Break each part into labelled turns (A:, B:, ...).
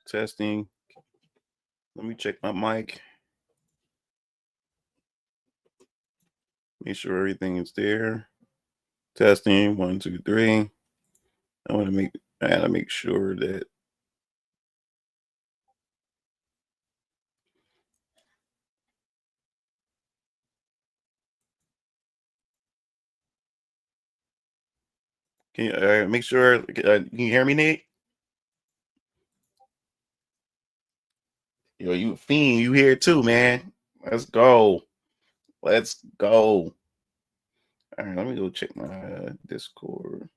A: Testing. Let me check my mic. Make sure everything is there. Testing 1, 2, 3. I gotta make sure that can you make sure can you hear me, Nate? Yo, you fiend, you here too, man. Let's go. Let's go. All right, let me go check my Discord.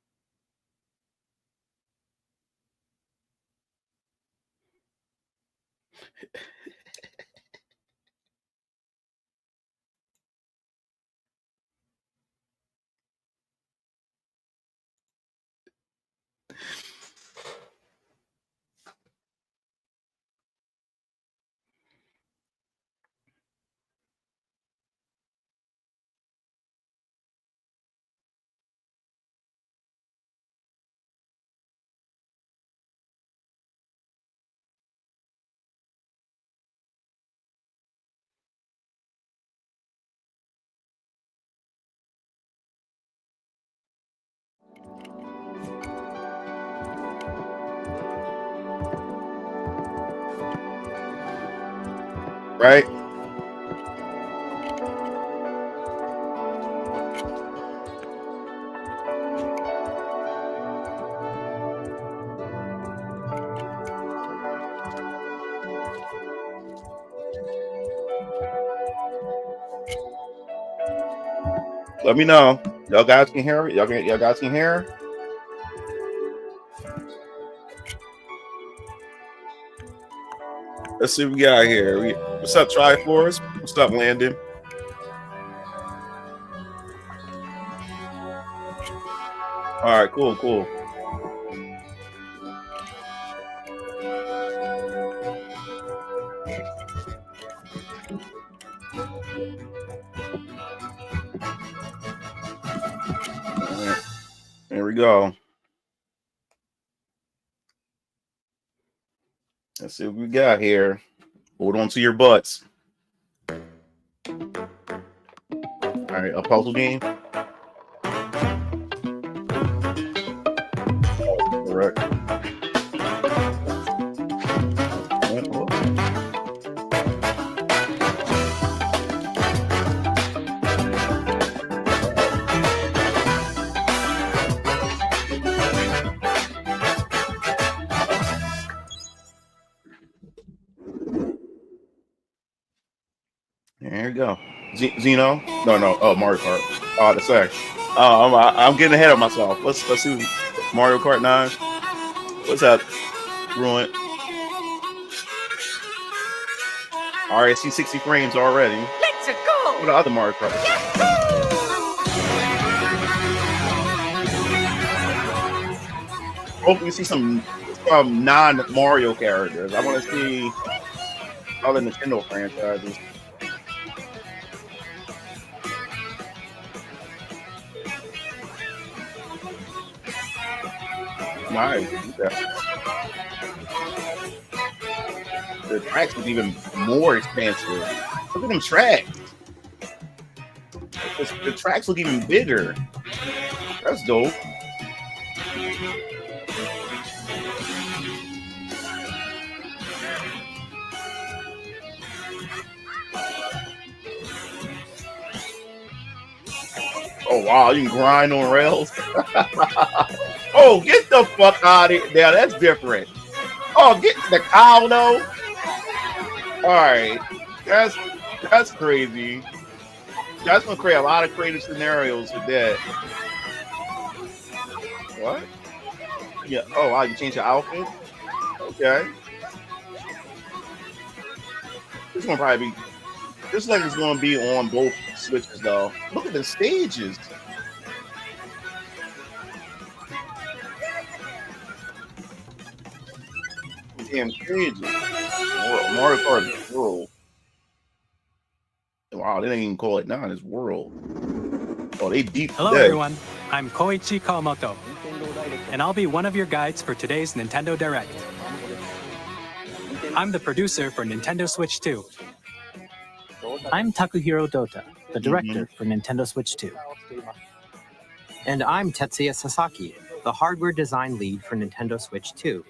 A: Right? Let me know. Y'all guys can hear it? Y'all guys can hear? Let's see what we got here. What's up, Triforce? What's up, Landon? All right, cool. All right. There we go. Let's see what we got here. Hold on to your butts. All right, a puzzle game. Correct. There you go. Zeno? No. Oh, Mario Kart. Oh, that's sorry. I'm getting ahead of myself. Let's see Mario Kart 9. What's that? Ruined. All right, I see 60 frames already.
B: Let's go.
A: What are the other Mario Kart? Hopefully, we see some non-Mario characters. I want to see other Nintendo franchises. Nice. Okay. The tracks look even more expansive. Look at them tracks. The tracks look even bigger. That's dope. Oh wow, you can grind on rails. Oh, get the fuck out of here. Now that's different. Oh, get the cow though. All right, that's crazy. That's gonna create a lot of creative scenarios with that. What? Yeah. Oh wow, you changed your outfit. Okay. This one probably be. This like is gonna be on both switches though. Look at the stages. Damn crazy. Mario Kart World. Wow, they didn't even call it 9. It's World. Oh, they deep.
C: Hello, everyone. I'm Koichi Kawamoto, and I'll be one of your guides for today's Nintendo Direct. I'm the producer for Nintendo Switch 2.
B: I'm Takuhiro Dota, the director for Nintendo Switch 2. And I'm Tetsuya Sasaki, the hardware design lead for Nintendo Switch 2.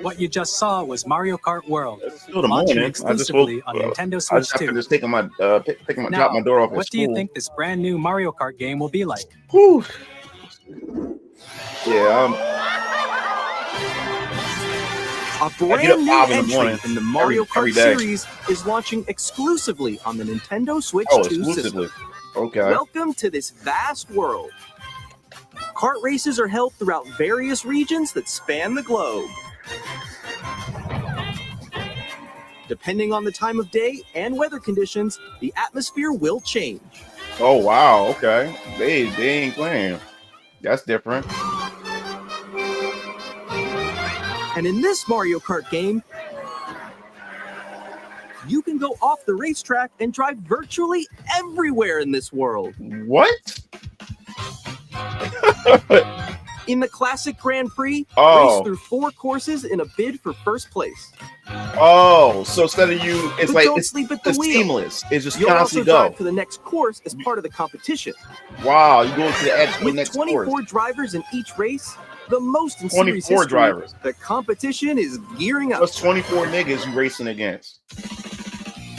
C: What you just saw was Mario Kart World,
A: It's still the
C: launching
A: morning.
C: exclusively on Nintendo
A: I
C: Switch
A: just have
C: 2.
A: to just taking my drop
C: Now,
A: my door off at
C: what do you
A: school.
C: think this brand new Mario Kart game will be like?
A: Whew. Yeah,
D: A
A: I get up
D: brand new
A: 5 in the
D: entry
A: morning
D: in the Mario
A: every
D: Kart
A: day.
D: series is launching exclusively on the Nintendo Switch
A: oh,
D: 2
A: exclusively.
D: system.
A: Okay.
D: Welcome to this vast world. Kart races are held throughout various regions that span the globe. Depending on the time of day and weather conditions, the atmosphere will change.
A: Oh wow. Okay. They ain't playing. That's different.
D: And in this Mario Kart game, you can go off the racetrack and drive virtually everywhere in this world.
A: What?
D: In the classic Grand Prix,
A: Oh.
D: race through 4 courses in a bid for first place.
A: Oh, so instead of you, it's
D: But
A: like
D: don't
A: it's,
D: sleep at the
A: it's
D: wheel.
A: seamless. It's just
D: You'll also
A: constantly
D: drive
A: go.
D: to the next course as part of the competition.
A: Wow, you go to the actual
D: With
A: next
D: 24
A: course.
D: drivers in each race, the most in
A: 24
D: series history,
A: drivers.
D: the competition is gearing up.
A: That's 24 niggas you racing against.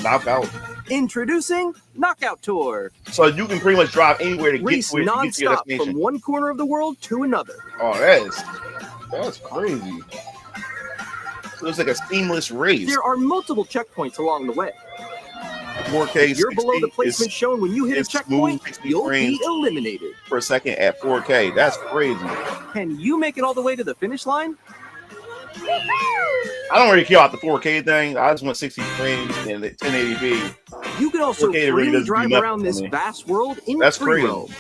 A: Knockout.
D: Introducing Knockout Tour.
A: So you can pretty much drive anywhere to get
D: Race
A: to, to your
D: non-stop from
A: destination.
D: one corner of the world to another.
A: Oh, that's crazy. So it's like a seamless race.
D: There are multiple checkpoints along the way.
A: 4K,
D: If you're below the
A: 60
D: placement shown when you hit a
A: it's
D: checkpoint,
A: smooth, 60
D: you'll be
A: frames
D: eliminated.
A: per second at 4K. That's crazy.
D: Can you make it all the way to the finish line?
A: I don't really care about the 4K thing. I just want 60 frames and 1080p.
D: You can also
A: 4K really
D: freely
A: doesn't do
D: drive
A: nothing
D: around
A: for
D: this
A: me.
D: vast world in
A: That's
D: free
A: crazy.
D: roam.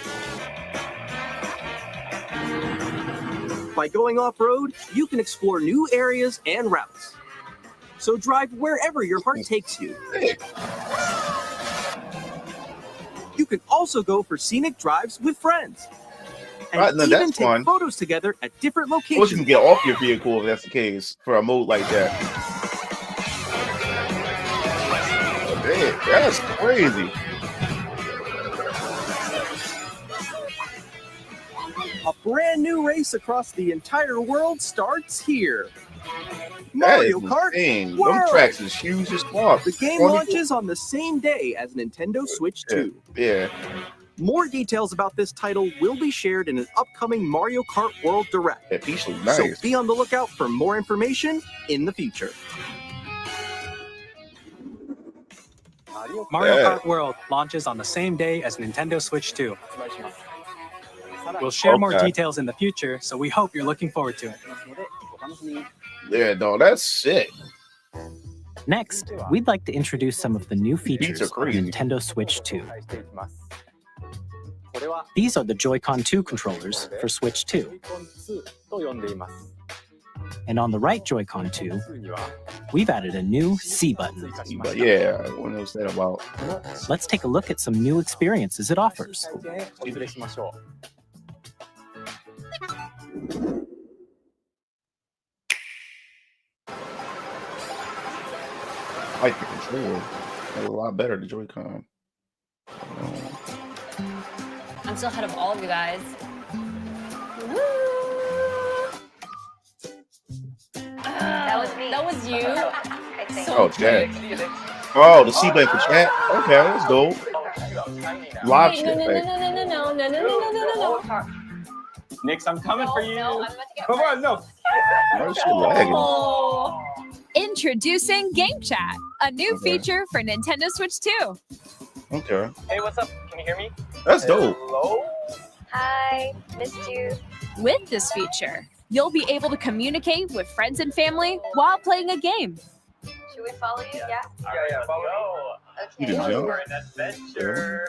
D: By going off-road, you can explore new areas and routes. So drive wherever your heart takes you.
A: Sick.
D: You can also go for scenic drives with friends. And
A: Right, no,
D: even
A: that's
D: take
A: fun.
D: photos together at different
A: Of course,
D: locations.
A: you can get off your vehicle if that's the case for a mode like that. Man, that's crazy.
D: A brand new race across the entire world starts here.
A: That is
D: Mario Kart
A: insane. Them
D: World.
A: tracks is huge as fuck.
D: The game
A: 24
D: launches on the same day as Nintendo Switch 2.
A: Yeah.
D: More details about this title will be shared in an upcoming Mario Kart World Direct.
A: That piece looks
D: So
A: nice.
D: be on the lookout for more information in the future.
C: Mario
A: Yeah.
C: Kart World launches on the same day as Nintendo Switch 2. We'll share more
A: Okay.
C: details in the future, so we hope you're looking forward to it.
A: Yeah, no, that's sick.
B: Next, we'd like to introduce some of the new features
A: are
B: of
A: crazy.
B: Nintendo Switch 2. These are the Joy-Con 2 controllers for Switch 2. And on the right Joy-Con 2, we've added a new C button.
A: But yeah, what else that about?
B: Let's take a look at some new experiences it offers.
A: I like the controller. That's a lot better, the Joy-Con.
E: I'm still ahead of all of you guys. Woo! That was me. That was you. I think.
A: Oh, chat. Oh, the C button for chat? Okay, that's dope. Live
E: Wait,
A: chat. Like,
E: no.
F: Nix, I'm coming for you.
E: No, I'm about to get
F: Come on, no.
A: why is she lagging?
E: Oh.
G: Introducing Game Chat, a new
A: Okay.
G: feature for Nintendo Switch 2.
A: Okay,
F: Hey, what's up? Can you hear me?
A: that's dope.
F: Hello?
E: Hi, missed you.
G: With this feature, you'll be able to communicate with friends and family while playing a game.
E: Should we follow you? Yeah.
F: Yeah, follow
A: You
E: Okay.
A: did jump.
F: We're an adventure.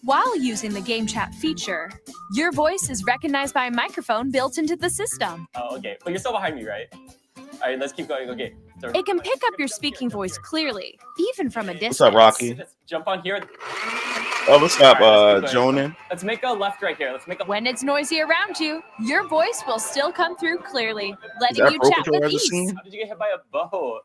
G: While using the Game Chat feature, your voice is recognized by a microphone built into the system.
F: Oh, okay. But you're still behind me, right? All right, let's keep going. Okay. So
G: It can pick up your speaking voice clearly, even from a
A: What's
G: distance.
A: up, Rocky?
F: Just jump on here.
A: Oh, what's up,
F: Alright, let's keep going.
A: Jonan?
F: Let's make a left right here. Let's make a.
G: When it's noisy around you, your voice will still come through clearly,
A: Is
G: letting
A: that
G: you
A: Pro
G: chat
A: Controller
G: with
A: ever
G: ease.
A: seen?
F: How did you get hit by a boat?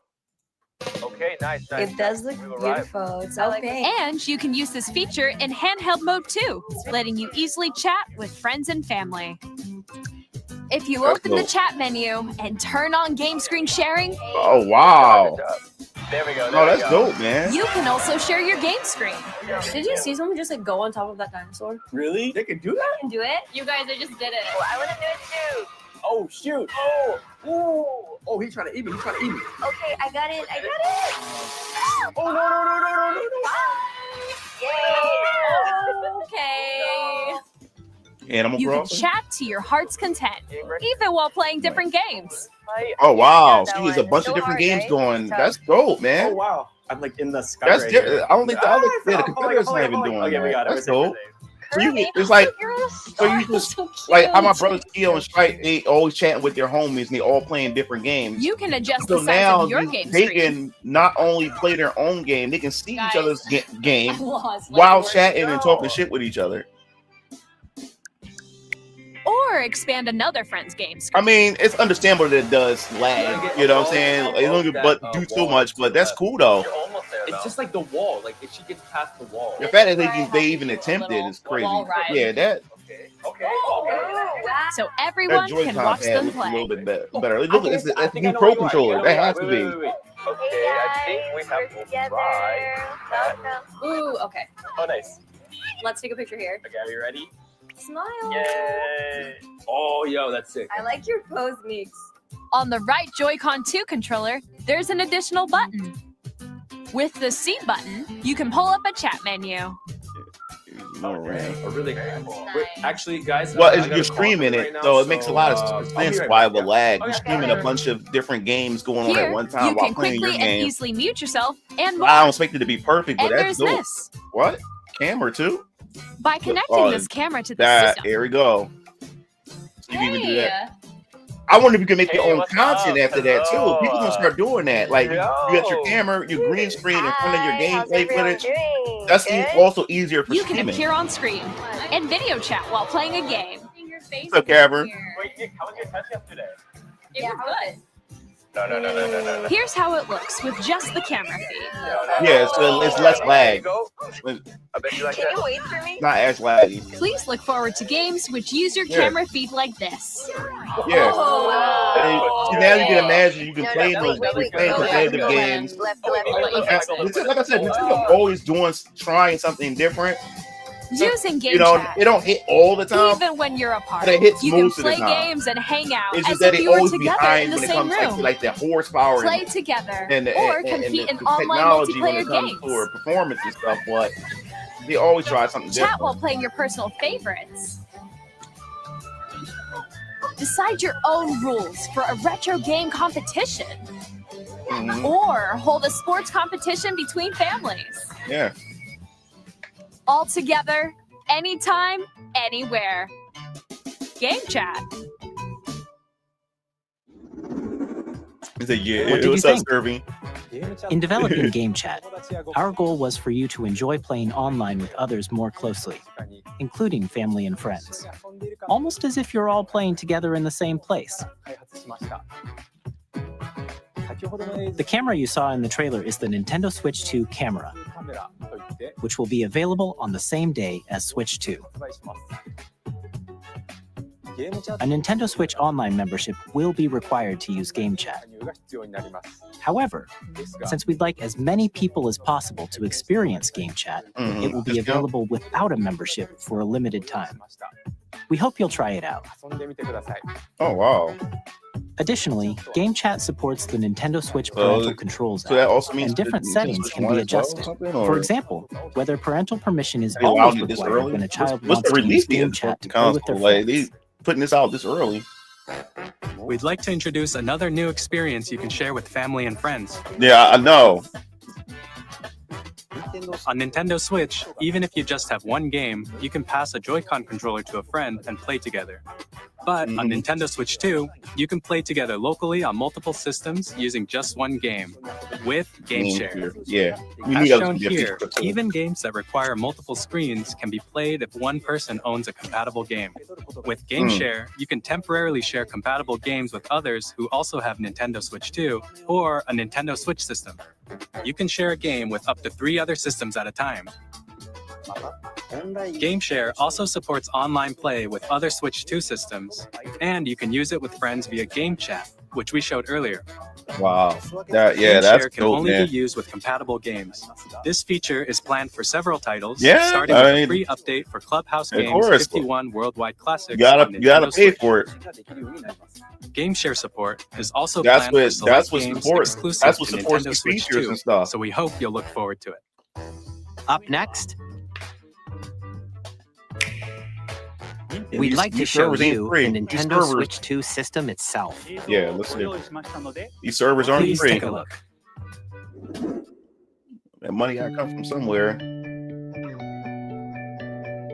H: Okay, nice.
E: It does look beautiful. It's so pink.
G: And you can use this feature in handheld mode too, letting you easily chat with friends and family. If you
A: That's
G: open the
A: dope.
G: chat menu and turn on game screen sharing,
A: Oh wow.
F: There we go.
A: Oh, that's dope, man.
G: you can also share your game screen.
E: Did you see someone just like go on top of that dinosaur?
F: Really?
A: They can do that?
E: Can do it?
G: You guys, I just did it.
E: I want to do it too.
F: Oh shoot!
D: Oh, he's trying to eat me. He's trying to eat me.
E: Okay, I got it.
F: Oh no no no no no no!
E: Yay!
G: Okay.
A: Animal
G: You can
A: Crossing?
G: chat to your heart's content, even while playing different games.
A: Oh wow.
E: that
A: She has a
E: one.
A: bunch
E: So
A: of different
E: hard,
A: games
E: right?
A: going.
E: Tough.
A: That's dope,
F: Oh
A: man.
F: wow! I'm like in the sky.
A: That's
F: right
A: different.
F: here.
A: I don't think the other
F: Ah,
A: the competitors not even doing
F: Okay, we
A: that.
F: got it.
A: That's
F: We're safe,
A: dope.
F: we're safe.
A: So you,
E: Kirby,
A: it's like
E: you're a
A: so you
E: star.
A: just
E: So
A: like how my
E: cute.
A: brothers Keo and Strike, they always chatting with their homies and they all playing different games.
G: You can adjust
A: So
G: the size
A: now
G: of your game
A: they
G: screen.
A: can not only play their own game, they can see
G: Guys.
A: each other's game
E: Lost.
A: while
E: Like,
A: chatting and talking shit with each other.
G: Or expand another friend's game
A: I
G: screen.
A: mean, it's understandable that it does lag. You know what I'm saying? It don't but do too much, but that's cool though.
H: You're almost there.
F: It's just like the wall. Like if she gets past the wall.
A: The fact that they even attempted is crazy.
E: wall ride.
A: Yeah, that
F: Okay.
E: Oh, wow.
G: So
A: that
G: everyone can
A: Joy-Con
G: watch
A: pad
G: them
A: looks a
G: play.
A: little bit better. Look, it's
F: I
A: a
F: think I
A: new
F: know
A: Pro
F: where you are.
A: controller.
F: I know
A: That
F: where
A: has
F: you
A: to
F: are.
A: be.
F: Wait.
H: Okay, I think we have
E: We're
H: to try.
E: together. Ooh, okay.
F: Oh nice.
E: Let's take a picture here.
F: Okay, are you ready?
E: Smile.
F: Yay! Oh yo, that's sick.
E: I like your pose mix.
G: On the right Joy-Con 2 controller, there's an additional button. With the C button, you can pull up a chat menu.
F: Okay. A really Wait, actually, guys.
A: Well,
F: I gotta
A: you're
F: call
A: streaming
F: right
A: it,
F: now,
A: so it makes a lot of
F: I'll be
A: sense
F: right
A: why
F: back,
A: it would
F: yeah.
A: lag. You're
F: Okay,
A: streaming a bunch of different games going on
G: Here,
A: at one time
G: you
A: while
G: can
A: playing your
G: quickly and
A: game.
G: easily mute yourself and more.
A: I don't expect it to be perfect, but
G: And
A: that's
G: there's
A: dope.
G: this.
A: What? Camera too?
G: By connecting
A: Oh,
G: this camera to the
A: That
G: system,
A: here we go. So you can even do that.
E: Hey.
A: I wonder if you can make your
H: Hey,
A: own
H: what's
A: content
H: up?
A: after that too.
H: Hello.
A: People gonna start doing that. Like you got your
H: Yo.
A: camera, your green screen in front of your
E: Hi, how's
A: gameplay
E: everyone
A: footage.
E: doing?
A: That's
E: Good?
A: also easier for
G: you can
A: streaming.
G: appear on screen and video chat while playing a game.
A: What's up, Cavern?
F: Wait, Nick, how was your test yesterday?
E: It was good.
F: No.
G: Here's how it looks with just the camera feed.
A: Yeah, so it's less
H: There
A: lag.
H: you go.
A: It's
H: I bet you like
E: Can
H: that.
E: you wait for me?
A: not as laggy.
G: Please look forward to games which use your
A: Yeah.
G: camera feed like this.
A: Yeah.
E: Oh,
A: And now you can imagine you can
E: No,
A: play
E: no,
A: those
E: wait,
A: playing
E: go left,
A: competitive
E: go left,
A: games.
E: left.
A: Like I said, instead of always trying something different,
G: Using game
A: you know,
G: chat,
A: it don't hit all the time.
G: even when you're apart,
A: But it hits
G: you can
A: most of the
G: play
A: time.
G: games and hang out
A: It's
G: as
A: just that
G: if
A: it
G: you were
A: always
G: together in
A: behind
G: the
A: when it
G: same
A: comes
G: room.
A: like the horsepower
G: Play together
A: and
G: or compete in
A: the
G: online
A: technology when
G: multiplayer
A: it comes
G: games.
A: for performance and stuff. But they always try something
G: Chat
A: different.
G: while playing your personal favorites. Decide your own rules for a retro game competition.
A: Mhm.
G: Or hold a sports competition between families.
A: Yeah.
G: All together, anytime, anywhere. Game chat.
A: He said, yeah.
B: What did
A: What's
B: you
A: up,
B: think?
A: Scurvy?
B: In developing Game Chat, our goal was for you to enjoy playing online with others more closely, including family and friends, almost as if you're all playing together in the same place. The camera you saw in the trailer is the Nintendo Switch 2 camera, which will be available on the same day as Switch 2. A Nintendo Switch Online membership will be required to use Game Chat. However, since we'd like as many people as possible to experience Game Chat,
A: Mhm.
B: it will be
A: Discount?
B: available without a membership for a limited time. We hope you'll try it out.
A: Oh, wow.
B: Additionally, Game Chat supports the Nintendo Switch parental controls
A: So that
B: app,
A: also means
B: and different
A: that
B: settings
A: Switch
B: can
A: one
B: be
A: as well or
B: adjusted.
A: something,
B: For
A: or-
B: example, whether parental permission is
A: They allowed
B: always
A: it this
B: required
A: early?
B: when a child
A: What's
B: wants
A: the
B: to use
A: release
B: Game
A: date
B: Chat
A: of
B: to
A: the
B: play with their
A: console? Like,
B: friends.
A: they putting this out this early.
C: We'd like to introduce another new experience you can share with family and friends.
A: Yeah, I know.
C: On Nintendo Switch, even if you just have one game, you can pass a Joy-Con controller to a friend and play together. But on Nintendo Switch 2, you can play together locally on multiple systems using just one game with Game Share.
A: Yeah.
C: As shown here, even games that require multiple screens can be played if one person owns a compatible game. With Game Share, you can temporarily share compatible games with others who also have Nintendo Switch 2 or a Nintendo Switch system. You can share a game with up to 3 other systems at a time. Game Share also supports online play with other Switch 2 systems, and you can use it with friends via game chat, which we showed earlier.
A: Wow.
C: Game
A: That's
C: Share can
A: dope,
C: only
A: man.
C: be used with compatible games. This feature is planned for several titles,
A: Yeah,
C: starting with a free update for Clubhouse
A: of
C: Games
A: course.
C: 51 Worldwide Classics.
A: You gotta
C: on
A: you gotta
C: Nintendo
A: pay
C: Switch.
A: for it.
C: Game Share support is also
A: That's
C: planned for
A: what
C: select games
A: supports.
C: exclusive
A: That's what
C: to
A: supports
C: Nintendo
A: the
C: Switch
A: features
C: 2,
A: and stuff.
C: so we hope you'll look forward to it.
B: Up next,
A: And
B: we'd
A: these-
B: like to
A: these
B: show
A: servers ain't
B: you
A: free.
B: the
A: These
B: Nintendo
A: servers-
B: Switch 2 system itself.
A: Yeah, let's see. These servers aren't
B: Please
A: free.
B: take a look.
A: That money gotta come from somewhere.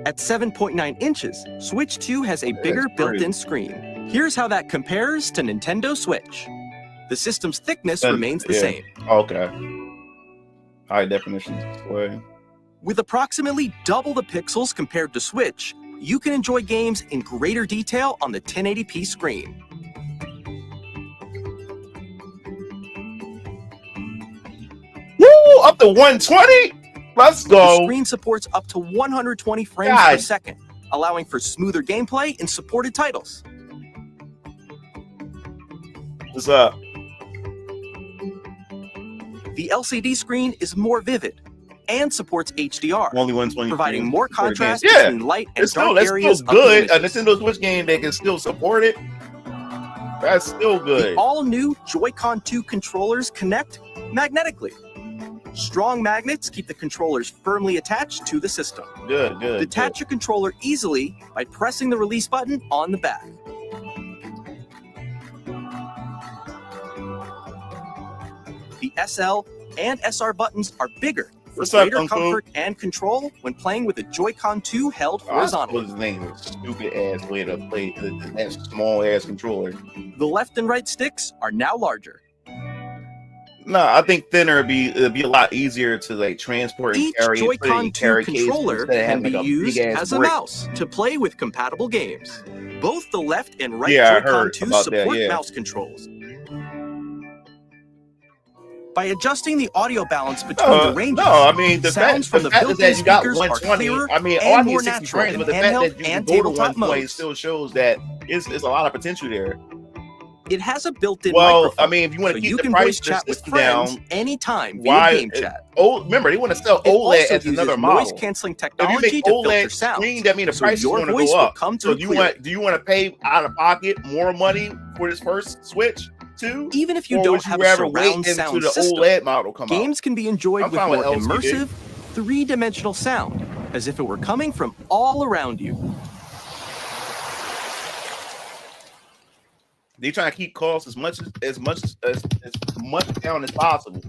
D: At 7.9 inches, Switch 2 has a bigger
A: that's
D: built-in screen. Here's how that compares to Nintendo Switch. The system's thickness remains the
A: Yeah.
D: same.
A: Okay. High definition display.
D: With approximately double the pixels compared to Switch, you can enjoy games in greater detail on the 1080p screen.
A: Woo! Up to 120? Let's
D: The
A: go.
D: screen supports up to 120 frames per
A: God.
D: second, allowing for smoother gameplay in supported titles.
A: What's up?
D: The LCD screen is more vivid and supports HDR,
A: Only 120.
D: providing
A: frames
D: more
A: per
D: contrast
A: game. Yeah.
D: between light and
A: It's still,
D: dark
A: that's
D: areas
A: still
D: of the
A: good. A
D: images.
A: Nintendo Switch game that can still support it. That's still
D: The
A: good.
D: all-new Joy-Con 2 controllers connect magnetically. Strong magnets keep the controllers firmly attached to the system.
A: Good, good.
D: Detach your controller easily by pressing the release button on the back. The SL and SR buttons are bigger for
A: What's up,
D: greater
A: Uncle?
D: comfort and control when playing with the Joy-Con 2 held
A: I
D: horizontally.
A: suppose his name is stupid ass way to play that small ass controller.
D: The left and right sticks are now larger.
A: No, I think thinner it'd be a lot easier to like transport and
D: Each
A: carry and put it
D: Joy-Con
A: in
D: 2
A: carry case
D: controller
A: instead of
D: can
A: having
D: be
A: like a
D: used
A: big ass
D: as a
A: brick.
D: mouse to play with compatible games. Both the left and right
A: Yeah, I
D: Joy-Con
A: heard
D: 2
A: about that,
D: support
A: yeah.
D: mouse controls. By adjusting the audio balance between the ranges,
A: No, I mean the
D: sounds
A: fact,
D: from
A: the
D: the
A: fact is
D: built-in
A: that you got
D: speakers are
A: 120.
D: clearer
A: I mean,
D: and
A: all
D: more
A: these 60
D: natural
A: frames,
D: in
A: but the fact
D: handheld
A: that you can
D: and
A: go to
D: tabletop
A: 120
D: modes.
A: still shows that it's a lot of potential there.
D: It has a built-in
A: Well,
D: microphone,
A: I mean, if you want
D: so
A: to keep
D: you
A: the
D: can
A: price
D: voice
A: of this
D: chat with
A: system
D: friends
A: down,
D: anytime
A: why?
D: via game chat.
A: Oh, remember they want to sell
D: It
A: OLED
D: also
A: as another
D: uses
A: model.
D: noise-cancelling
A: If you
D: technology
A: make
D: to filter
A: OLED
D: sound,
A: screen, that means the
D: so
A: price is
D: your
A: going to
D: voice
A: go
D: will
A: up.
D: come
A: So
D: through clearly.
A: do you want to pay out of pocket more money for this first Switch too?
D: Even if you
A: Or
D: don't
A: would you
D: have a
A: rather wait
D: surround
A: until
D: sound
A: the
D: system,
A: OLED model come out?
D: games can be enjoyed
A: I'm
D: with
A: fine with
D: more
A: LCD.
D: immersive, three-dimensional sound, as if it were coming from all around you.
A: They trying to keep costs as much down as possible,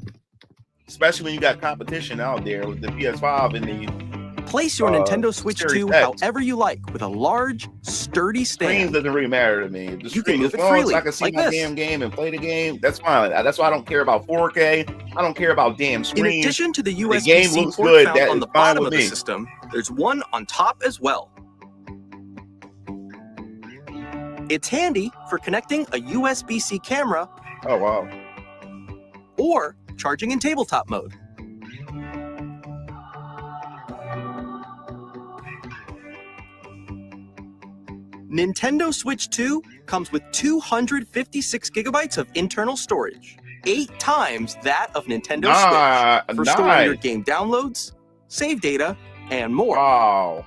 A: especially when you got competition out there with the PS5 and the
D: Place your Nintendo Switch
A: Series
D: 2
A: X.
D: however you like with a large, sturdy
A: screens.
D: stand.
A: Doesn't really matter to me. The
D: You
A: screen,
D: can move
A: as
D: it
A: long as
D: freely,
A: I can see
D: like
A: my
D: this.
A: damn game and play the game, that's fine. That's why I don't care about 4K. I don't care about damn
D: In
A: screens.
D: addition to the
A: game
D: USB-C
A: looks
D: port
A: good,
D: found
A: that
D: on
A: is
D: the
A: fine
D: bottom
A: with
D: of the
A: me.
D: system, there's one on top as well. It's handy for connecting a USB-C camera
A: Oh wow.
D: or charging in tabletop mode. Nintendo Switch 2 comes with 256 gigabytes of internal storage, 8 times that of Nintendo Switch, for storing your game downloads, save data, and more.
A: Wow.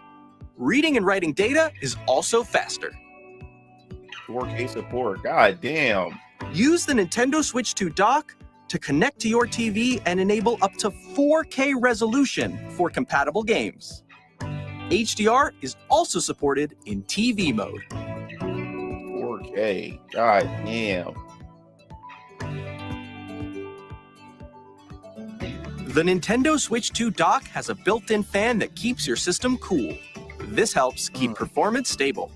D: Reading and writing data is also faster.
A: 4K support. God damn.
D: Use the Nintendo Switch 2 dock to connect to your TV and enable up to 4K resolution for compatible games. HDR is also supported in TV mode.
A: 4K. God damn.
D: The Nintendo Switch 2 dock has a built-in fan that keeps your system cool. This helps keep performance stable.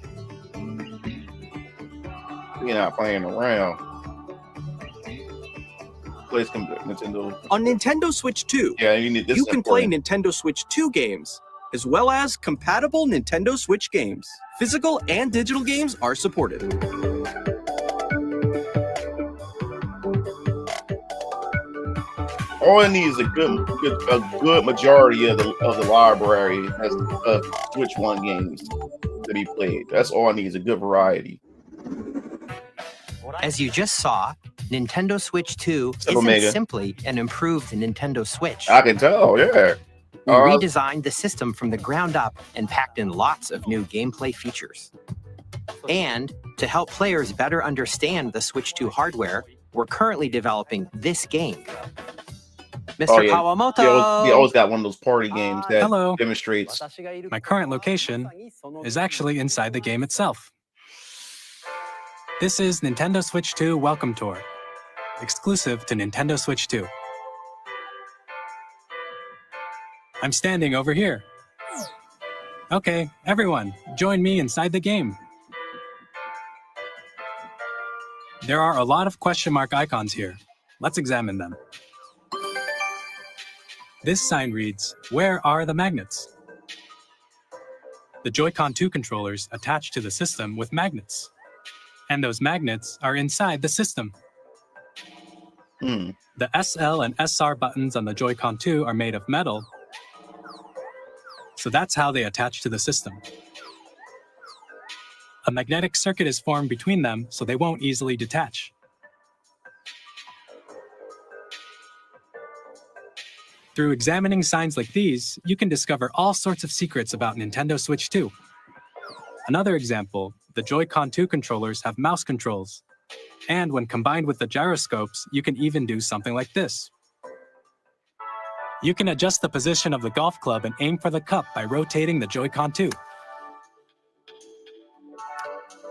A: You're not playing around. Play some Nintendo.
D: On Nintendo Switch 2,
A: Yeah, you need this.
D: you can play Nintendo Switch 2 games, as well as compatible Nintendo Switch games. Physical and digital games are supported.
A: All it needs is a good majority of the library has Switch 1 games to be played. That's all it needs, a good variety.
I: As you just saw, Nintendo Switch 2 isn't simply an improved Nintendo Switch.
A: I can tell, yeah.
I: We redesigned the system from the ground up and packed in lots of new gameplay features. And to help players better understand the Switch 2 hardware, we're currently developing this game. Mr. Kawamoto!
A: He always got one of those party games that demonstrates.
C: My current location is actually inside the game itself. This is Nintendo Switch 2 Welcome Tour, exclusive to Nintendo Switch 2. I'm standing over here. Okay, everyone, join me inside the game. There are a lot of question mark icons here. Let's examine them. This sign reads, "Where are the magnets?" The Joy-Con 2 controllers attach to the system with magnets. And those magnets are inside the system. The SL and SR buttons on the Joy-Con 2 are made of metal, so that's how they attach to the system. A magnetic circuit is formed between them, so they won't easily detach. Through examining signs like these, you can discover all sorts of secrets about Nintendo Switch 2. Another example, the Joy-Con 2 controllers have mouse controls. And when combined with the gyroscopes, you can even do something like this. You can adjust the position of the golf club and aim for the cup by rotating the Joy-Con 2.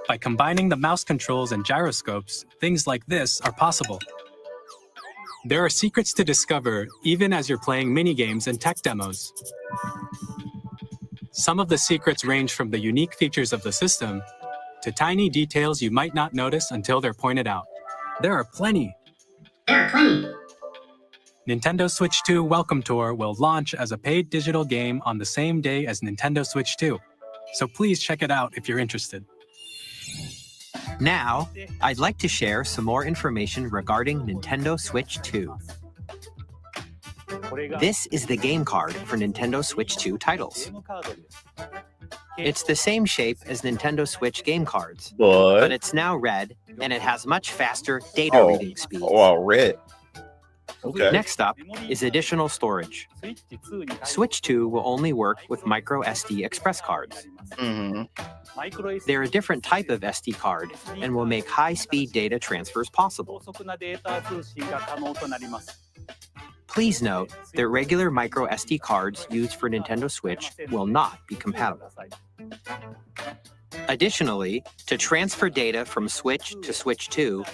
C: By combining the mouse controls and gyroscopes, things like this are possible. There are secrets to discover even as you're playing minigames and tech demos. Some of the secrets range from the unique features of the system to tiny details you might not notice until they're pointed out. There are plenty. Nintendo Switch 2 Welcome Tour will launch as a paid digital game on the same day as Nintendo Switch 2, so please check it out if you're interested.
I: Now, I'd like to share some more information regarding Nintendo Switch 2. This is the game card for Nintendo Switch 2 titles. It's the same shape as Nintendo Switch game cards, but it's now red, and it has much faster data reading speeds.
A: Red. Okay.
I: Next up is additional storage. Switch 2 will only work with micro SD express cards. They're a different type of SD card and will make high-speed data transfers possible. Please note that regular micro SD cards used for Nintendo Switch will not be compatible. Additionally, to transfer data from Switch to Switch 2,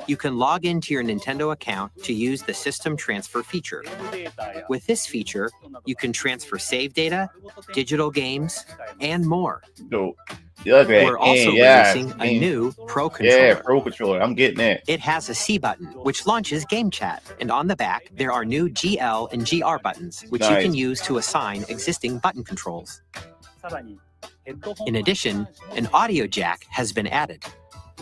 I: you can log into your Nintendo account to use the System Transfer feature. With this feature, you can transfer save data, digital games, and more. We're also releasing a new Pro Controller.
A: Yeah, Pro Controller. I'm getting it.
I: It has a C button, which launches Game Chat. And on the back, there are new GL and GR buttons, which you can use to assign existing button controls. In addition, an audio jack has been added.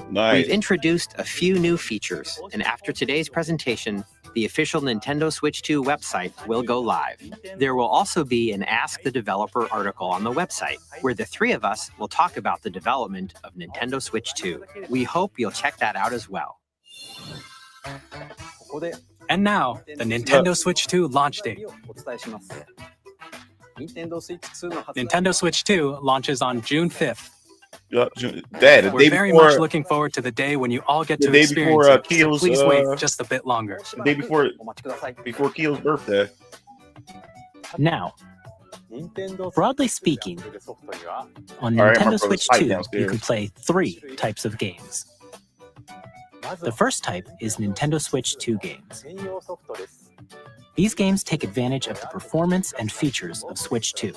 I: We've introduced a few new features, and after today's presentation, the official Nintendo Switch 2 website will go live. There will also be an Ask the Developer article on the website, where the three of us will talk about the development of Nintendo Switch 2. We hope you'll check that out as well.
C: And now, the Nintendo Switch 2 launch date. Nintendo Switch 2 launches on June 5th.
A: Dad,
C: We're very much looking forward to the day when you all get to experience it, so please wait just a bit longer.
A: The day before Keel's birthday.
B: Now, broadly speaking, on Nintendo Switch 2, you can play 3 types of games. The first type is Nintendo Switch 2 games. These games take advantage of the performance and features of Switch 2.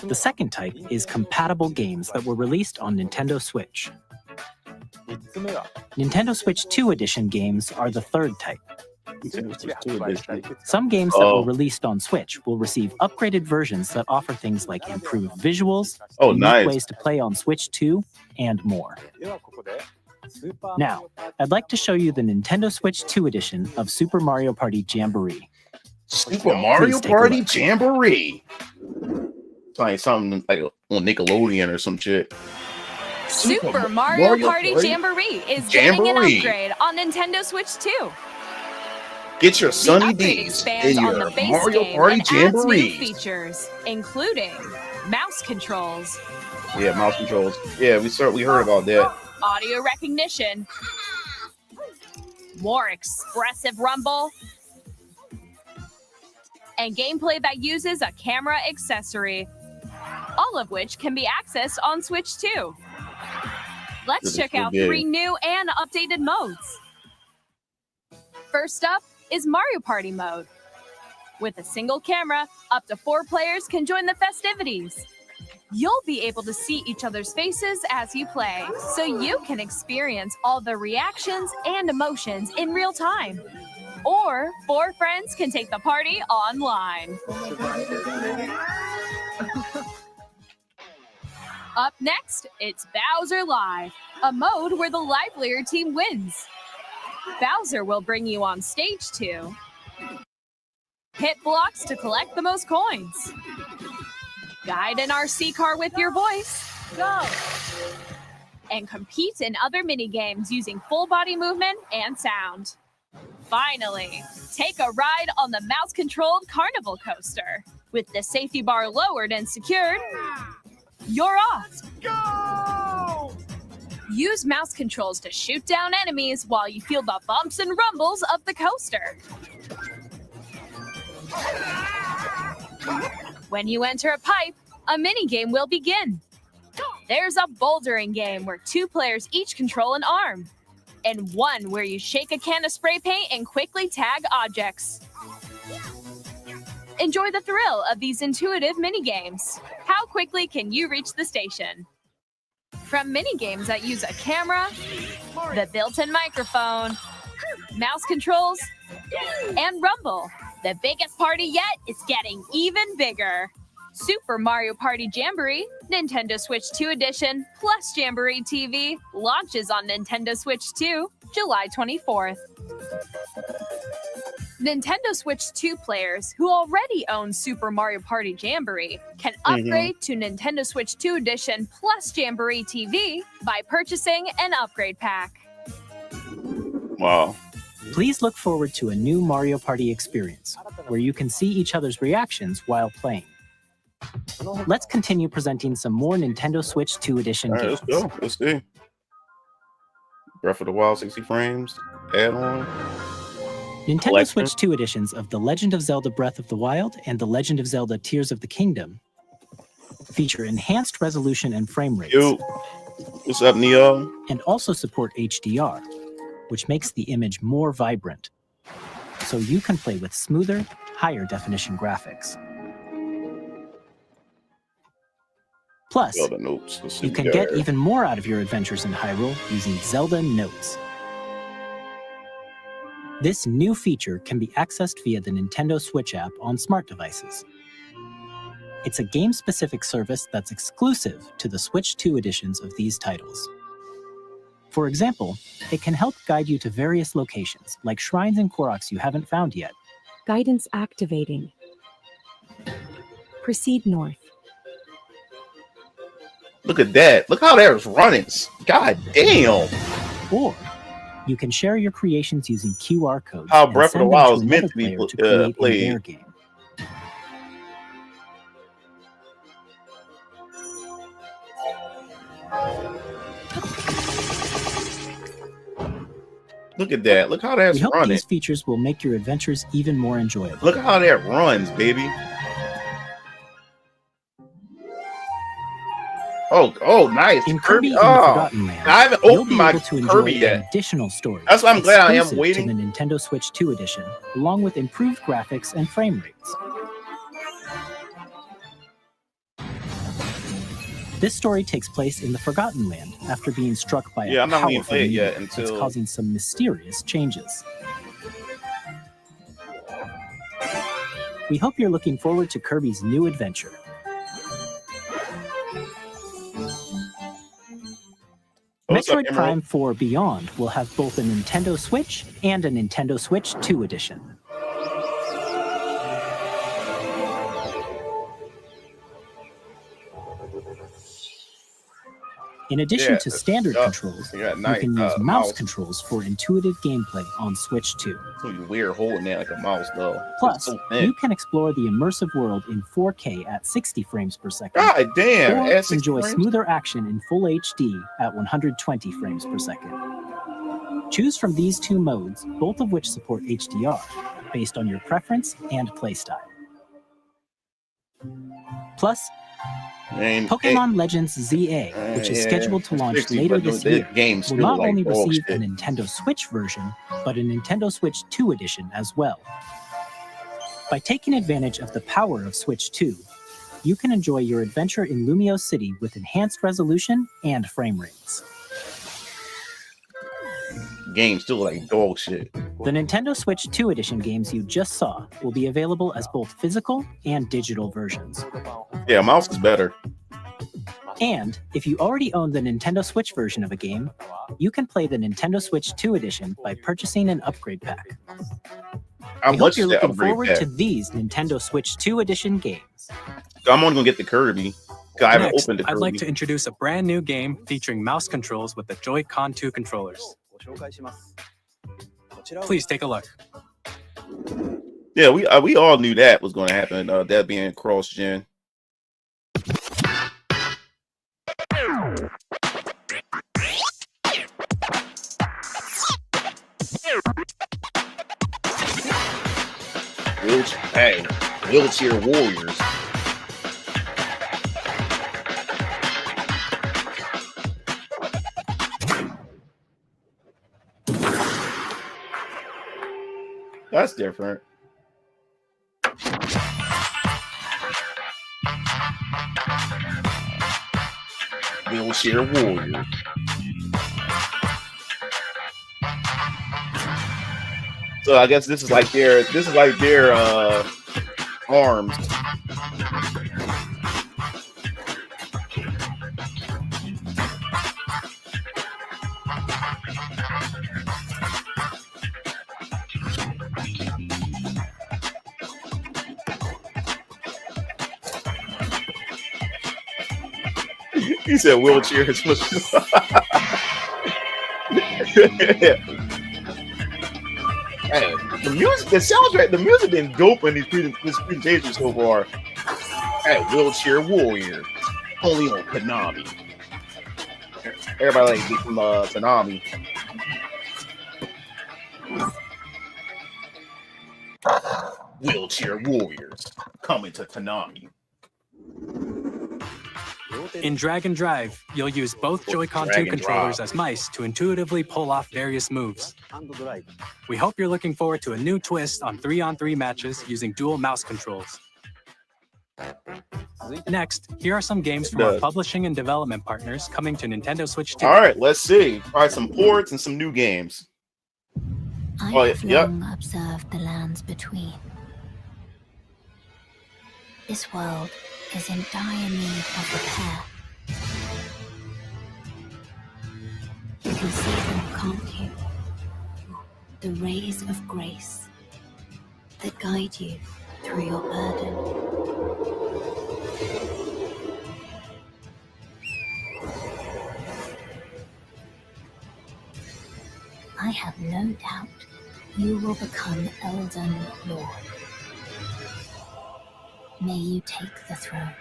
B: The second type is compatible games that were released on Nintendo Switch. Nintendo Switch 2 Edition games are the third type. Some games that were released on Switch will receive upgraded versions that offer things like improved visuals, unique ways to play on Switch 2, and more. Now, I'd like to show you the Nintendo Switch 2 edition of Super Mario Party Jamboree.
A: Super Mario Party Jamboree. It's like something like on Nickelodeon or some shit.
G: Super Mario Party Jamboree is getting an upgrade on Nintendo Switch 2.
A: Get your Sunny D's in your Mario Party Jamboree.
G: New features, including mouse controls.
A: Yeah, mouse controls. Yeah, we heard about that.
G: Audio recognition. More expressive rumble. And gameplay that uses a camera accessory. All of which can be accessed on Switch 2. Let's check out 3 new and updated modes. First up is Mario Party mode. With a single camera, up to 4 players can join the festivities. You'll be able to see each other's faces as you play, so you can experience all the reactions and emotions in real time. Or 4 friends can take the party online. Up next, it's Bowser Live, a mode where the livelier team wins. Bowser will bring you on stage to hit blocks to collect the most coins, guide an RC car with your voice, go, and compete in other mini-games using full body movement and sound. Finally, take a ride on the mouse-controlled carnival coaster. With the safety bar lowered and secured, you're off. Go! Use mouse controls to shoot down enemies while you feel the bumps and rumbles of the coaster. When you enter a pipe, a mini-game will begin. There's a bouldering game where 2 players each control an arm, and one where you shake a can of spray paint and quickly tag objects. Enjoy the thrill of these intuitive mini-games. How quickly can you reach the station? From mini-games that use a camera, the built-in microphone, mouse controls, and rumble, the biggest party yet is getting even bigger. Super Mario Party Jamboree, Nintendo Switch 2 Edition, plus Jamboree TV launches on Nintendo Switch 2, July 24th. Nintendo Switch 2 players who already own Super Mario Party Jamboree can upgrade to Nintendo Switch 2 Edition plus Jamboree TV by purchasing an upgrade pack.
A: Wow.
B: Please look forward to a new Mario Party experience, where you can see each other's reactions while playing. Let's continue presenting some more Nintendo Switch 2 Edition games.
A: Let's go. Let's see. Breath of the Wild 60 frames, add-on.
B: Nintendo Switch 2 editions of The Legend of Zelda Breath of the Wild and The Legend of Zelda Tears of the Kingdom feature enhanced resolution and frame rates.
A: Yo, what's up, Neo?
B: And also support HDR, which makes the image more vibrant, so you can play with smoother, higher definition graphics. Plus, you can get even more out of your adventures in Hyrule using Zelda Notes. This new feature can be accessed via the Nintendo Switch app on smart devices. It's a game-specific service that's exclusive to the Switch 2 editions of these titles. For example, it can help guide you to various locations, like shrines and Koroks you haven't found yet.
J: Guidance activating. Proceed north.
A: Look at that. Look how there's running. God damn.
B: Or you can share your creations using QR codes.
A: How Breath of the Wild is meant to be played.
B: Game.
A: Look at that. Look how that's
B: we hope
A: running.
B: These features will make your adventures even more enjoyable.
A: Look how that runs, baby. Oh, nice.
B: In Kirby and the Forgotten Land,
A: I haven't
B: you'll
A: opened
B: be
A: my
B: able to enjoy
A: Kirby
B: an
A: yet.
B: additional story.
A: That's why I'm glad I am waiting.
B: To the Nintendo Switch 2 edition, along with improved graphics and frame rates. This story takes place in the Forgotten Land after being struck by a
A: I'm not going to
B: powerful
A: play it
B: meteor
A: yet
B: that's
A: until
B: causing some mysterious changes. We hope you're looking forward to Kirby's new adventure.
A: What's up,
B: Metroid
A: Emerald?
B: Prime 4 Beyond will have both a Nintendo Switch and a Nintendo Switch 2 edition. In addition to standard controls, you can use mouse controls for intuitive gameplay on Switch 2.
A: It's gonna be weird holding that like a mouse, though.
B: Plus, you can explore the immersive world in 4K at 60 frames per second.
A: God damn!
B: Or enjoy smoother action in full HD at 120 frames per second. Choose from these two modes, both of which support HDR, based on your preference and playstyle. Plus, Pokemon Legends ZA, which is scheduled to launch later this year, will not only receive a Nintendo Switch version, but a Nintendo Switch 2 edition as well. By taking advantage of the power of Switch 2, you can enjoy your adventure in Lumio City with enhanced resolution and frame rates.
A: Game still like dog shit.
B: The Nintendo Switch 2 edition games you just saw will be available as both physical and digital versions.
A: Yeah, mouse is better.
B: And if you already own the Nintendo Switch version of a game, you can play the Nintendo Switch 2 edition by purchasing an upgrade pack. I hope you're looking forward to these Nintendo Switch 2 edition games.
A: I'm only gonna get the Kirby. I haven't opened the Kirby.
C: I'd like to introduce a brand new game featuring mouse controls with the Joy-Con 2 controllers. Please take a look.
A: Yeah, we all knew that was going to happen. That being cross-gen. Wheelchair Warriors. That's different. Wheelchair Warrior. So I guess this is like their arms. He said wheelchairs. Hey, the music, the soundtrack, the music been dope in this presentation so far. Hey, Wheelchair Warrior, only on Konami. Everybody like me from Konami. Wheelchair Warriors coming to Konami.
C: In Drag and Drive, you'll use both Joy-Con 2 controllers as mice to intuitively pull off various moves. We hope you're looking forward to a new twist on 3-on-3 matches using dual mouse controls. Next, here are some games from our publishing and development partners coming to Nintendo Switch 2.
A: All right, let's see. All right, some ports and some new games.
K: I have long observed the lands between. This world is in dire need of repair. You can see them, can't you? The rays of grace that guide you through your burden. I have no doubt you will become Elden Lord. May you take the throne.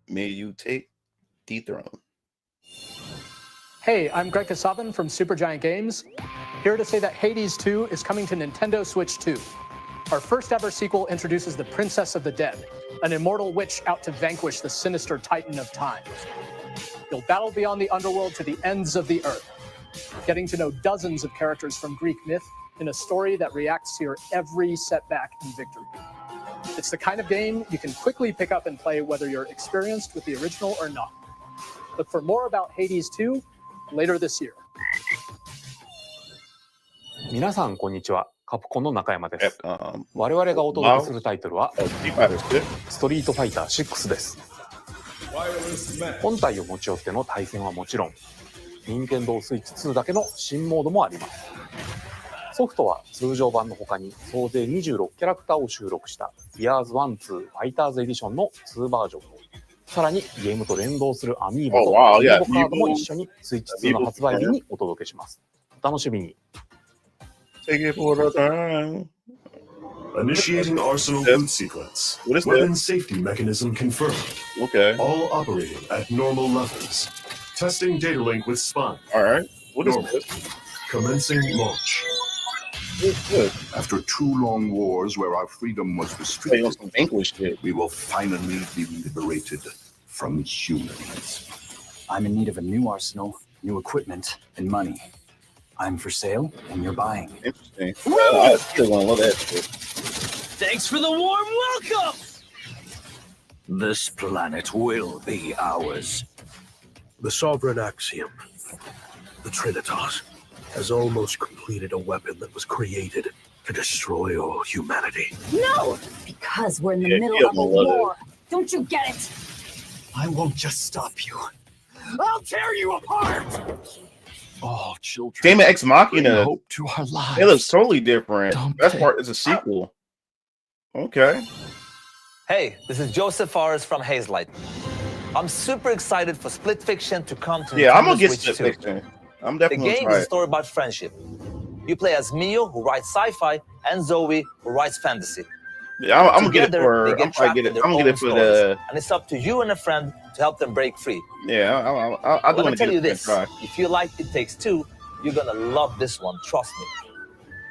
A: May you take the throne.
L: Hey, I'm Greg Kasabin from Supergiant Games, here to say that Hades 2 is coming to Nintendo Switch 2. Our first ever sequel introduces the Princess of the Dead, an immortal witch out to vanquish the sinister Titan of Time. You'll battle beyond the underworld to the ends of the earth, getting to know dozens of characters from Greek myth in a story that reacts to your every setback and victory. It's the kind of game you can quickly pick up and play whether you're experienced with the original or not. Look for more about Hades 2 later this year.
M: 皆さんこんにちは。カプコンの中山です。我々がお届けするタイトルはストリートファイター6です。本体を持ち寄っての対戦はもちろん、任天堂スイッチ2だけの新モードもあります。ソフトは通常版の他に総勢26キャラクターを収録した Years 1-2 ファイターズエディションの2バージョン。さらにゲームと連動するアミーボとアミーボカードも一緒にスイッチ2の発売日にお届けします。お楽しみに。
A: Take it for the time.
N: Initiating Arsenal loot sequence.
A: What is
N: Weapon
A: that?
N: Safety mechanism confirmed.
A: Okay.
N: All operating at normal levels. Testing data link with spine.
A: All right. What is
N: Normal.
A: this?
N: Commencing launch.
A: Good.
O: After 2 long wars where our freedom was restricted, we will finally be liberated from humans.
P: I'm in need of a new arsenal, new equipment, and money. I'm for sale, and you're buying.
A: Interesting. I still want to love that shit.
Q: Thanks for the warm welcome! This planet will be ours.
R: The Sovereign Axiom, the Trinitas, has almost completed a weapon that was created to destroy all humanity.
S: No! Because we're in the middle of a war. Don't you get it?
P: I won't just stop you. I'll tear you apart!
R: All children.
A: Demon Ex Machina.
R: Hope to our lives.
A: It looks totally different. Best part is a sequel. Okay.
T: Hey, this is Joseph Forrest from Hazelight. I'm super excited for Split Fiction to come to
A: Yeah, I'm gonna
T: Nintendo
A: get
T: Switch
A: Split
T: 2.
A: Fiction. I'm definitely
T: The game
A: gonna
T: is a story about friendship. You play as Mio, who writes sci-fi, and Zoe, who writes fantasy.
A: Yeah, I'm gonna get it
T: Together,
A: for.
T: they
A: I'm
T: get
A: probably
T: trapped
A: get
T: in
A: it.
T: their
A: I'm gonna get
T: own
A: it for
T: stories,
A: the.
T: and it's up to you and a friend to help them break free.
A: Yeah, I do
T: Let me
A: want to
T: tell
A: get
T: you
A: it.
T: this:
A: Try.
T: if you like It Takes Two, you're gonna love this one. Trust me.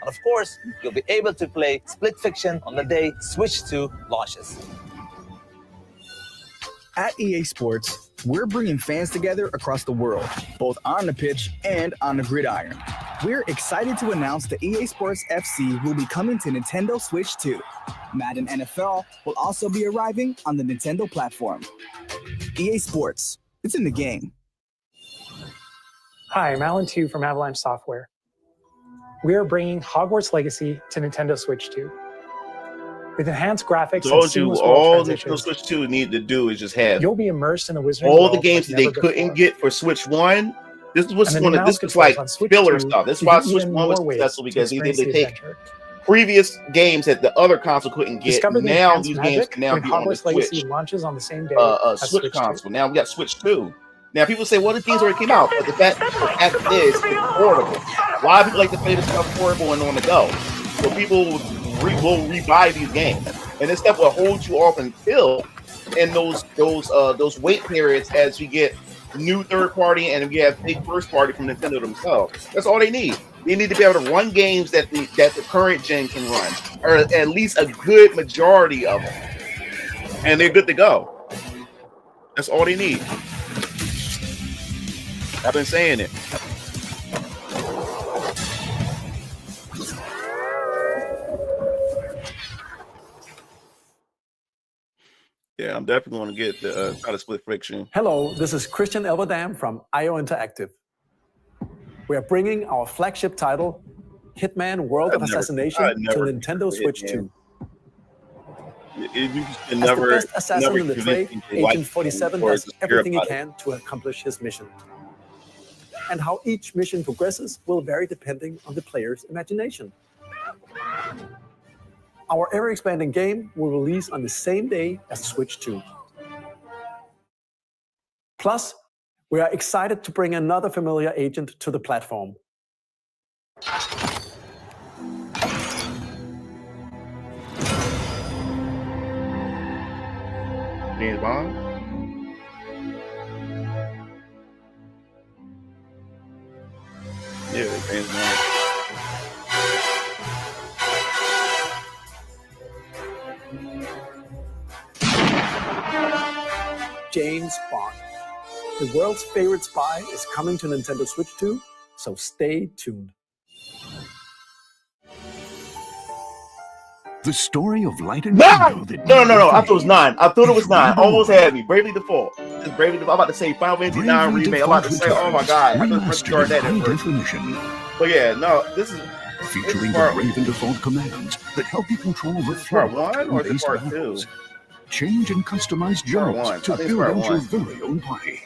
T: And of course, you'll be able to play Split Fiction on the day Switch 2 launches.
U: At EA Sports, we're bringing fans together across the world, both on the pitch and on the gridiron. We're excited to announce that EA Sports FC will be coming to Nintendo Switch 2. Madden NFL will also be arriving on the Nintendo platform. EA Sports, it's in the game.
V: Hi, I'm Alan Tu from Avalanche Software. We are bringing Hogwarts Legacy to Nintendo Switch 2. With enhanced graphics and
A: Told you
V: seamless
A: all
V: world
A: Nintendo
V: transitions,
A: Switch 2 need to do is just have
V: you'll be immersed in the Wizarding
A: all
V: World
A: the games
V: like
A: that they
V: never
A: couldn't
V: before.
A: get for Switch 1. This is what's
V: And the
A: one
V: new
A: of
V: mouse
A: this is
V: controls
A: like
V: on Switch
A: filler
V: 2
A: stuff. This is
V: give
A: why
V: you
A: Switch
V: even
A: 1 was
V: more ways
A: successful
V: to
A: because they
V: experience the
A: take
V: adventure.
A: previous games that the other console couldn't get.
V: Discover the
A: Now
V: enhanced
A: these games
V: magic
A: can now
V: when
A: be on the
V: Hogwarts Legacy
A: Switch.
V: launches on the same day as
A: Switch
V: Switch 2.
A: console. Now we got Switch 2. Now people say, well, these games already came out, but the fact is, it's portable. A lot of people like to play this stuff portable and on the go. So people will rebuy these games, and this stuff will hold you off until in those wait periods as you get new third party and we have big first party from Nintendo themselves. That's all they need. They need to be able to run games that the current gen can run, or at least a good majority of them, and they're good to go. That's all they need. I've been saying it. Yeah, I'm definitely going to get the try to Split Fiction.
W: Hello, this is Christian Elverdam from IO Interactive. We are bringing our flagship title, Hitman World of Assassination, to Nintendo Switch 2.
A: You can
W: As
A: never,
W: the best assassin
A: never
W: in the
A: convince
W: trade,
A: me to like
W: Agent 47
A: or
W: does
A: to hear
W: everything he
A: about it.
W: can to accomplish his mission. And how each mission progresses will vary depending on the player's imagination. Our ever-expanding game will release on the same day as Switch 2. Plus, we are excited to bring another familiar agent to the platform.
A: James Bond? Yeah, James Bond.
W: James Bond. The world's favorite spy is coming to Nintendo Switch 2, so stay tuned.
N: The story of light and
A: No!
N: shadow that
A: No. I thought it was 9. I thought it was 9. Almost had me. Bravely Default. It's Bravely Default. I'm about to say Final Fantasy 9 remake. I'm about to say, oh my god. I just started that in first. But yeah, no, this is
N: featuring the Brave and Default commands that help you control the
A: part 1 or is it part 2?
N: Change and customize jobs to build out your very own party.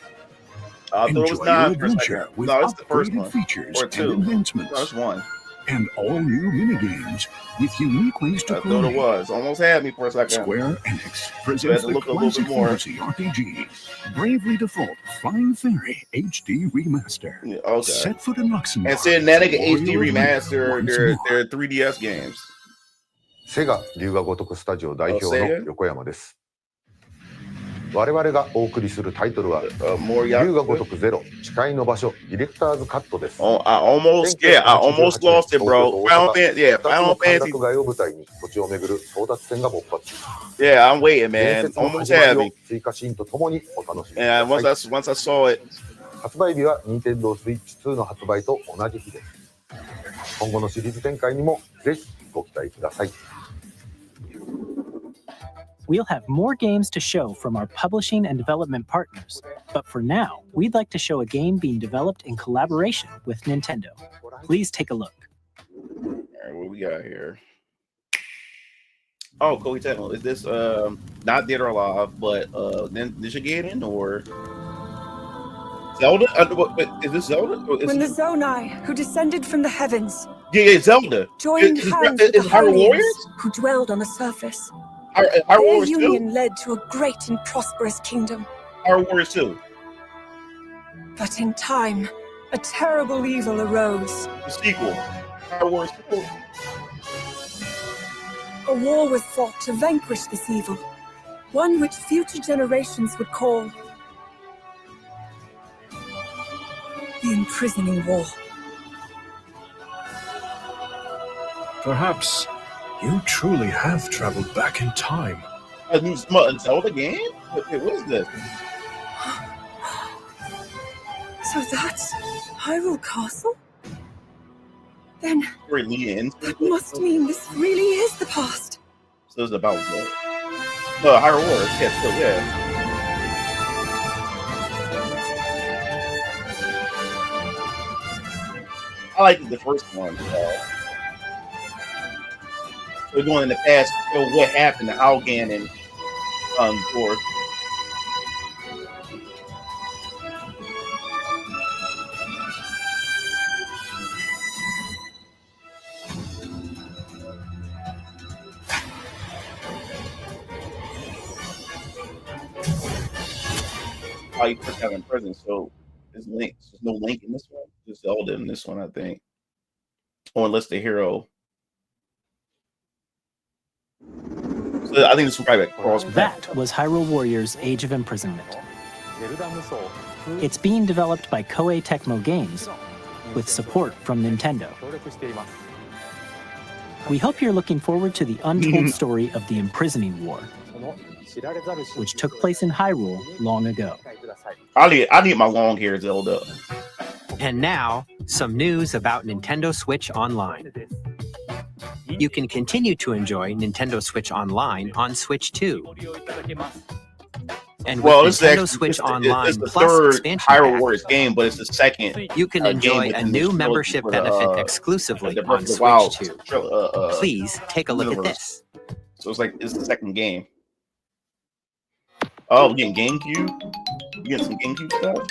A: I thought it was 9 for a second. No, it's the first one.
N: Features
A: or 2.
N: And advancements.
A: No, it's 1.
N: And all new minigames with unique ways to play.
A: I thought it was. Almost had me for a second.
N: Square Enix presents the classic fantasy RPG, Bravely Default Flying Fairy HD Remaster.
A: Yeah, okay.
N: Set foot in Luxembourg.
A: And Cinematic HD Remaster, their 3DS games.
E: セガ龍が如くスタジオ代表の横山です。我々がお送りするタイトルは龍が如くゼロ誓いの場所ディレクターズカットです。
A: Oh, I almost lost it, bro. Final Fantasy.
E: 学街を舞台に土地を巡る争奪戦が勃発。
A: Yeah, I'm waiting, man. Almost had me.
E: 追加シーンとともにお楽しみください。
A: Yeah, once I saw it.
E: 発売日は Nintendo Switch 2の発売と同じ日です。今後のシリーズ展開にもぜひご期待ください。
B: We'll have more games to show from our publishing and development partners, but for now, we'd like to show a game being developed in collaboration with Nintendo. Please take a look.
A: All right, what we got here? Oh, Koei Tecmo, is this not Dead or Alive, but Ninja Gaiden or Zelda? Is this Zelda?
F: When the Zonai, who descended from the heavens,
A: yeah, Zelda.
F: Joined hands with the
A: Hyrule Warriors,
F: who dwelled on the surface.
A: Hyrule
F: Their union led to a great and prosperous kingdom.
A: Hyrule Warriors 2.
F: But in time, a terrible evil arose.
A: The sequel. Hyrule Warriors 2.
F: A war was fought to vanquish this evil, one which future generations would call the Imprisoning War.
R: Perhaps you truly have traveled back in time.
A: A new Zelda game? What is this?
F: So that's Hyrule Castle? Then that must mean this really is the past.
A: So it's about what? Hyrule Warriors, yeah, still, yeah. I like the first one. We're going in the past to show what happened to Algan and Thor. Oh, you first have in prison, so there's links. There's no Link in this one. There's Zelda in this one, I think. Or unless the hero. So I think this will probably be cross.
B: That was Hyrule Warriors Age of Imprisonment. It's being developed by Koei Tecmo Games with support from Nintendo. We hope you're looking forward to the untold story of the Imprisoning War, which took place in Hyrule long ago.
A: I need my long hair Zelda.
I: And now, some news about Nintendo Switch Online. You can continue to enjoy Nintendo Switch Online on Switch 2. And with Nintendo Switch Online Plus expansion
A: Hyrule Warriors game, but it's the second.
I: You can enjoy a new membership benefit exclusively on Switch 2. Please take a look at this.
A: So it's the second game. Oh, we're getting GameCube? We're getting some GameCube stuff?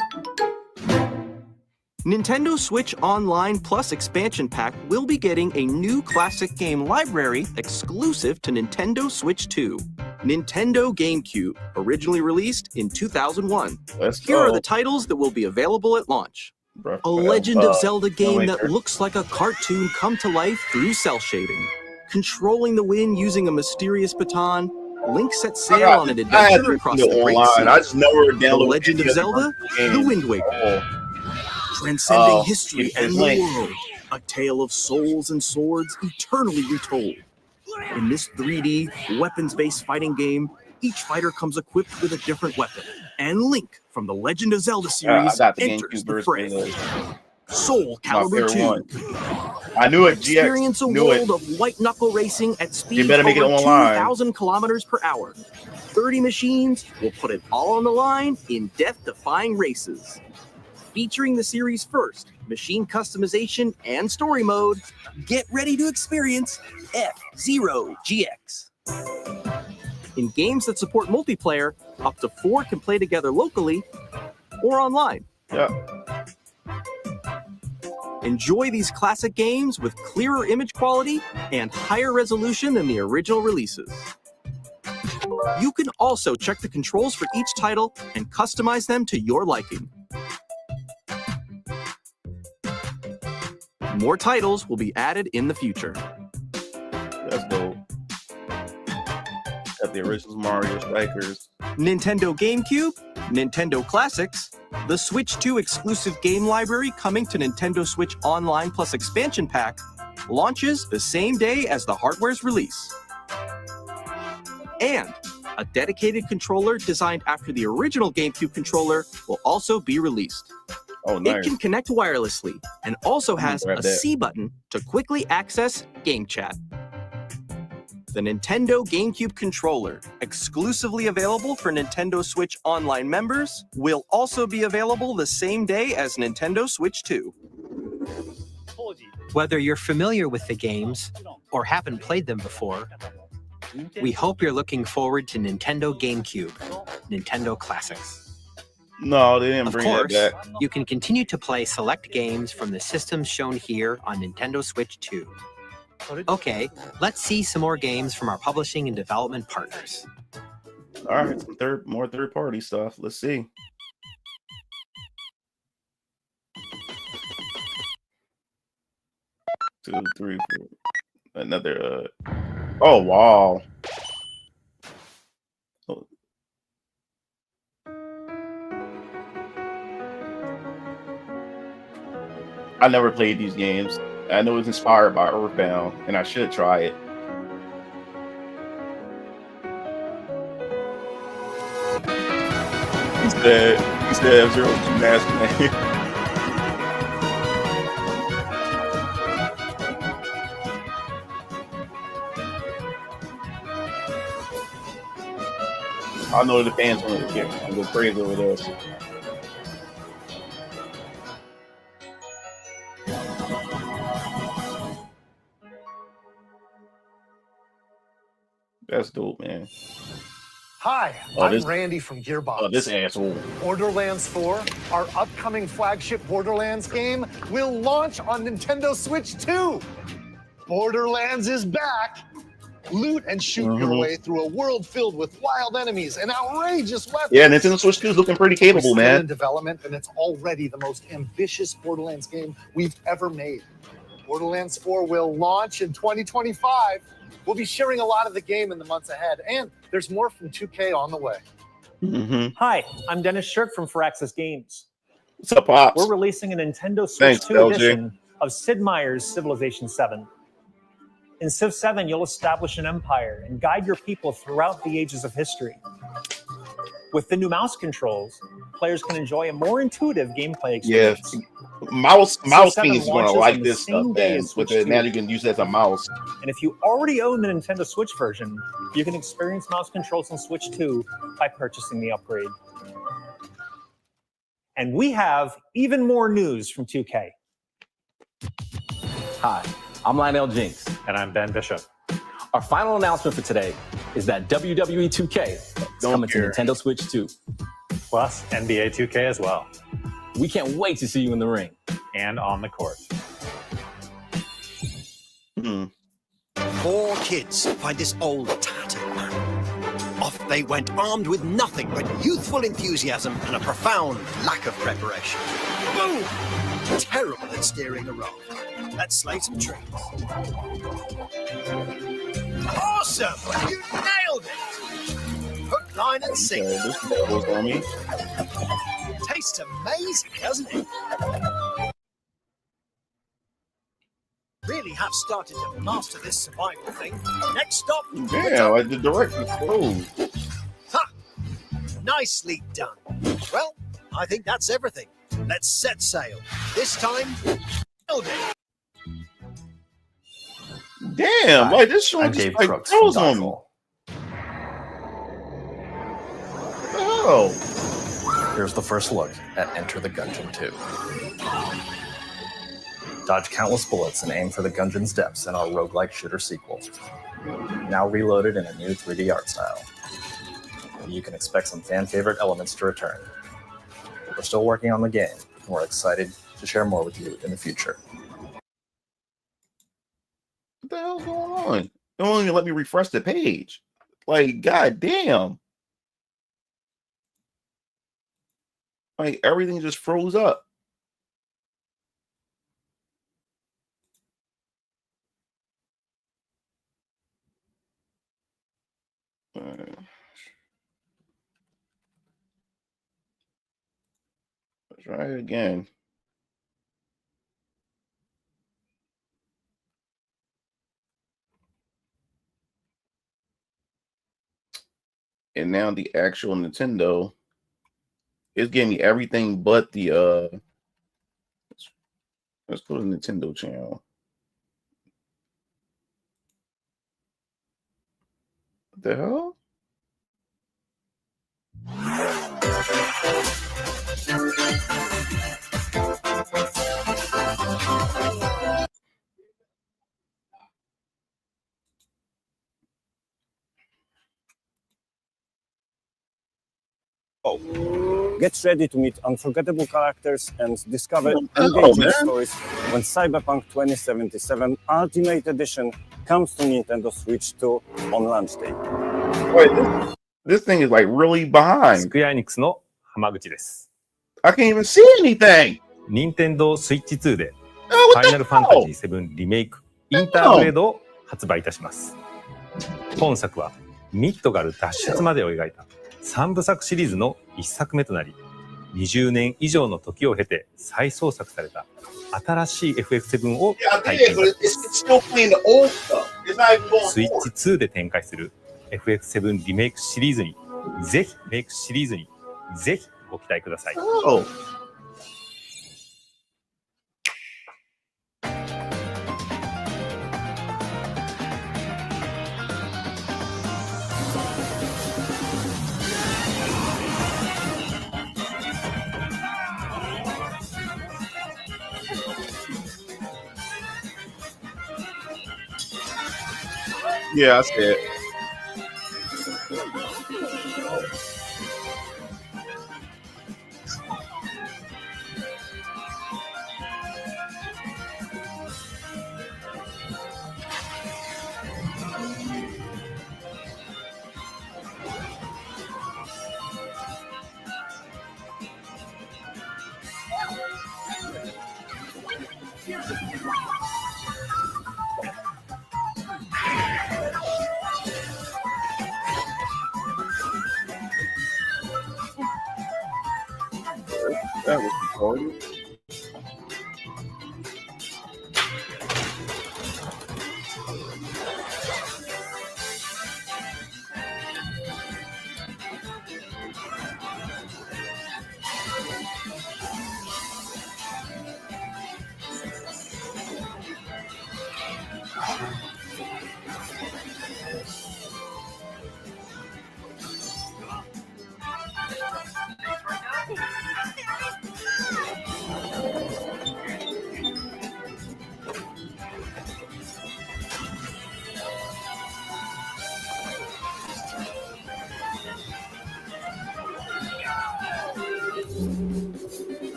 D: Nintendo Switch Online Plus expansion pack will be getting a new classic game library exclusive to Nintendo Switch 2. Nintendo GameCube, originally released in 2001. Here are the titles that will be available at launch. A Legend of Zelda game that looks like a cartoon come to life through cell shading. Controlling the wind using a mysterious baton, Link sets sail on an adventure across the Great Sea.
A: I just never downloaded
D: The Legend of Zelda, The Wind Waker. Transcending history and the world, a tale of souls and swords eternally retold. In this 3D, weapons-based fighting game, each fighter comes equipped with a different weapon, and Link from the Legend of Zelda series enters the fray. Soul Calibur 2.
A: I knew it.
D: Experience
A: GX.
D: a world of white knuckle racing at speeds
A: better make it
D: over
A: online.
D: 2,000 kilometers per hour. 30 machines will put it all on the line in death-defying races. Featuring the series' first machine customization and story mode, get ready to experience F-Zero GX. In games that support multiplayer, up to 4 can play together locally or online.
A: Yeah.
D: Enjoy these classic games with clearer image quality and higher resolution than the original releases. You can also check the controls for each title and customize them to your liking. More titles will be added in the future.
A: That's dope. Got the original Mario Strikers.
D: Nintendo GameCube, Nintendo Classics, the Switch 2 exclusive game library coming to Nintendo Switch Online Plus Expansion Pack launches the same day as the hardware's release. And a dedicated controller designed after the original GameCube controller will also be released.
A: Oh, nice.
D: It can connect wirelessly and also has a C button to quickly access Game Chat. The Nintendo GameCube controller, exclusively available for Nintendo Switch Online members, will also be available the same day as Nintendo Switch 2.
I: Whether you're familiar with the games or haven't played them before, we hope you're looking forward to Nintendo GameCube, Nintendo Classics.
A: No, they didn't bring that back.
I: You can continue to play select games from the systems shown here on Nintendo Switch 2. Okay, let's see some more games from our publishing and development partners.
A: All right, some more third-party stuff. Let's see. Two, three, four. Another. Oh wow. I never played these games. I know it's inspired by Earthbound, and I should try it. He said F-Zero Mask Man. I know the fans want to get. I'm going crazy over this. That's dope, man.
G: Hi, I'm Randy from Gearbox.
A: Oh, this asshole.
G: Borderlands 4, our upcoming flagship Borderlands game, will launch on Nintendo Switch 2. Borderlands is back. Loot and shoot your way through a world filled with wild enemies and outrageous weapons.
A: Yeah, Nintendo Switch 2 is looking pretty capable, man.
G: It's in development, and it's already the most ambitious Borderlands game we've ever made. Borderlands 4 will launch in 2025. We'll be sharing a lot of the game in the months ahead, and there's more from 2K on the way.
H: Hi, I'm Dennis Shirk from Firaxis Games.
A: What's up, Pops?
H: We're releasing a Nintendo Switch 2 edition of Sid Meier's Civilization 7. In Civ 7, you'll establish an empire and guide your people throughout the ages of history. With the new mouse controls, players can enjoy a more intuitive gameplay experience.
A: Yeah, mouse fiends is gonna like this stuff, man. With it now, you can use it as a mouse.
H: And if you already own the Nintendo Switch version, you can experience mouse controls on Switch 2 by purchasing the upgrade. And we have even more news from 2K.
J: Hi, I'm Lionel Jinks.
H: And I'm Ben Bishop.
J: Our final announcement for today is that WWE 2K is coming to Nintendo Switch 2.
H: Plus NBA 2K as well.
J: We can't wait to see you in the ring.
H: And on the court.
X: 4 kids find this old tattered man. Off they went armed with nothing but youthful enthusiasm and a profound lack of preparation. Boom! Terrible at steering a raft. Let's slay some trees. Awesome! You nailed it! Hook, line, and sinker. Tastes amazing, doesn't it? Really have started to master this survival thing. Next stop.
A: Yeah, like the director's closed.
X: Ha! Nicely done. Well, I think that's everything. Let's set sail. This time, build it.
A: Damn, like this showing just like throws on me. Oh.
J: Here's the first look at Enter the Gungeon 2. Dodge countless bullets and aim for the Gungeon's depths in our roguelike shooter sequel. Now reloaded in a new 3D art style. You can expect some fan-favorite elements to return. We're still working on the game, and we're excited to share more with you in the future.
A: What the hell's going on? It won't even let me refresh the page. Like, god damn. Like, everything just froze up. Let's try it again. And now the actual Nintendo is giving me everything but the let's go to the Nintendo channel. What the hell?
C: Get ready to meet unforgettable characters and discover engaging stories when Cyberpunk 2077 Ultimate Edition comes to Nintendo Switch 2 on launch day.
A: Wait, this thing is like really behind.
K: Square Enix の浜口です。
A: I can't even see anything.
K: Nintendo Switch 2で Final Fantasy 7リメイクインターグレードを発売いたします。本作はミッドガル脱出までを描いた3部作シリーズの1作目となり、20年以上の時を経て再創作された新しい FF7 を体験します。スイッチ2で展開する FF7 リメイクシリーズにぜひご期待ください。
A: Yeah, I see it. That was recorded.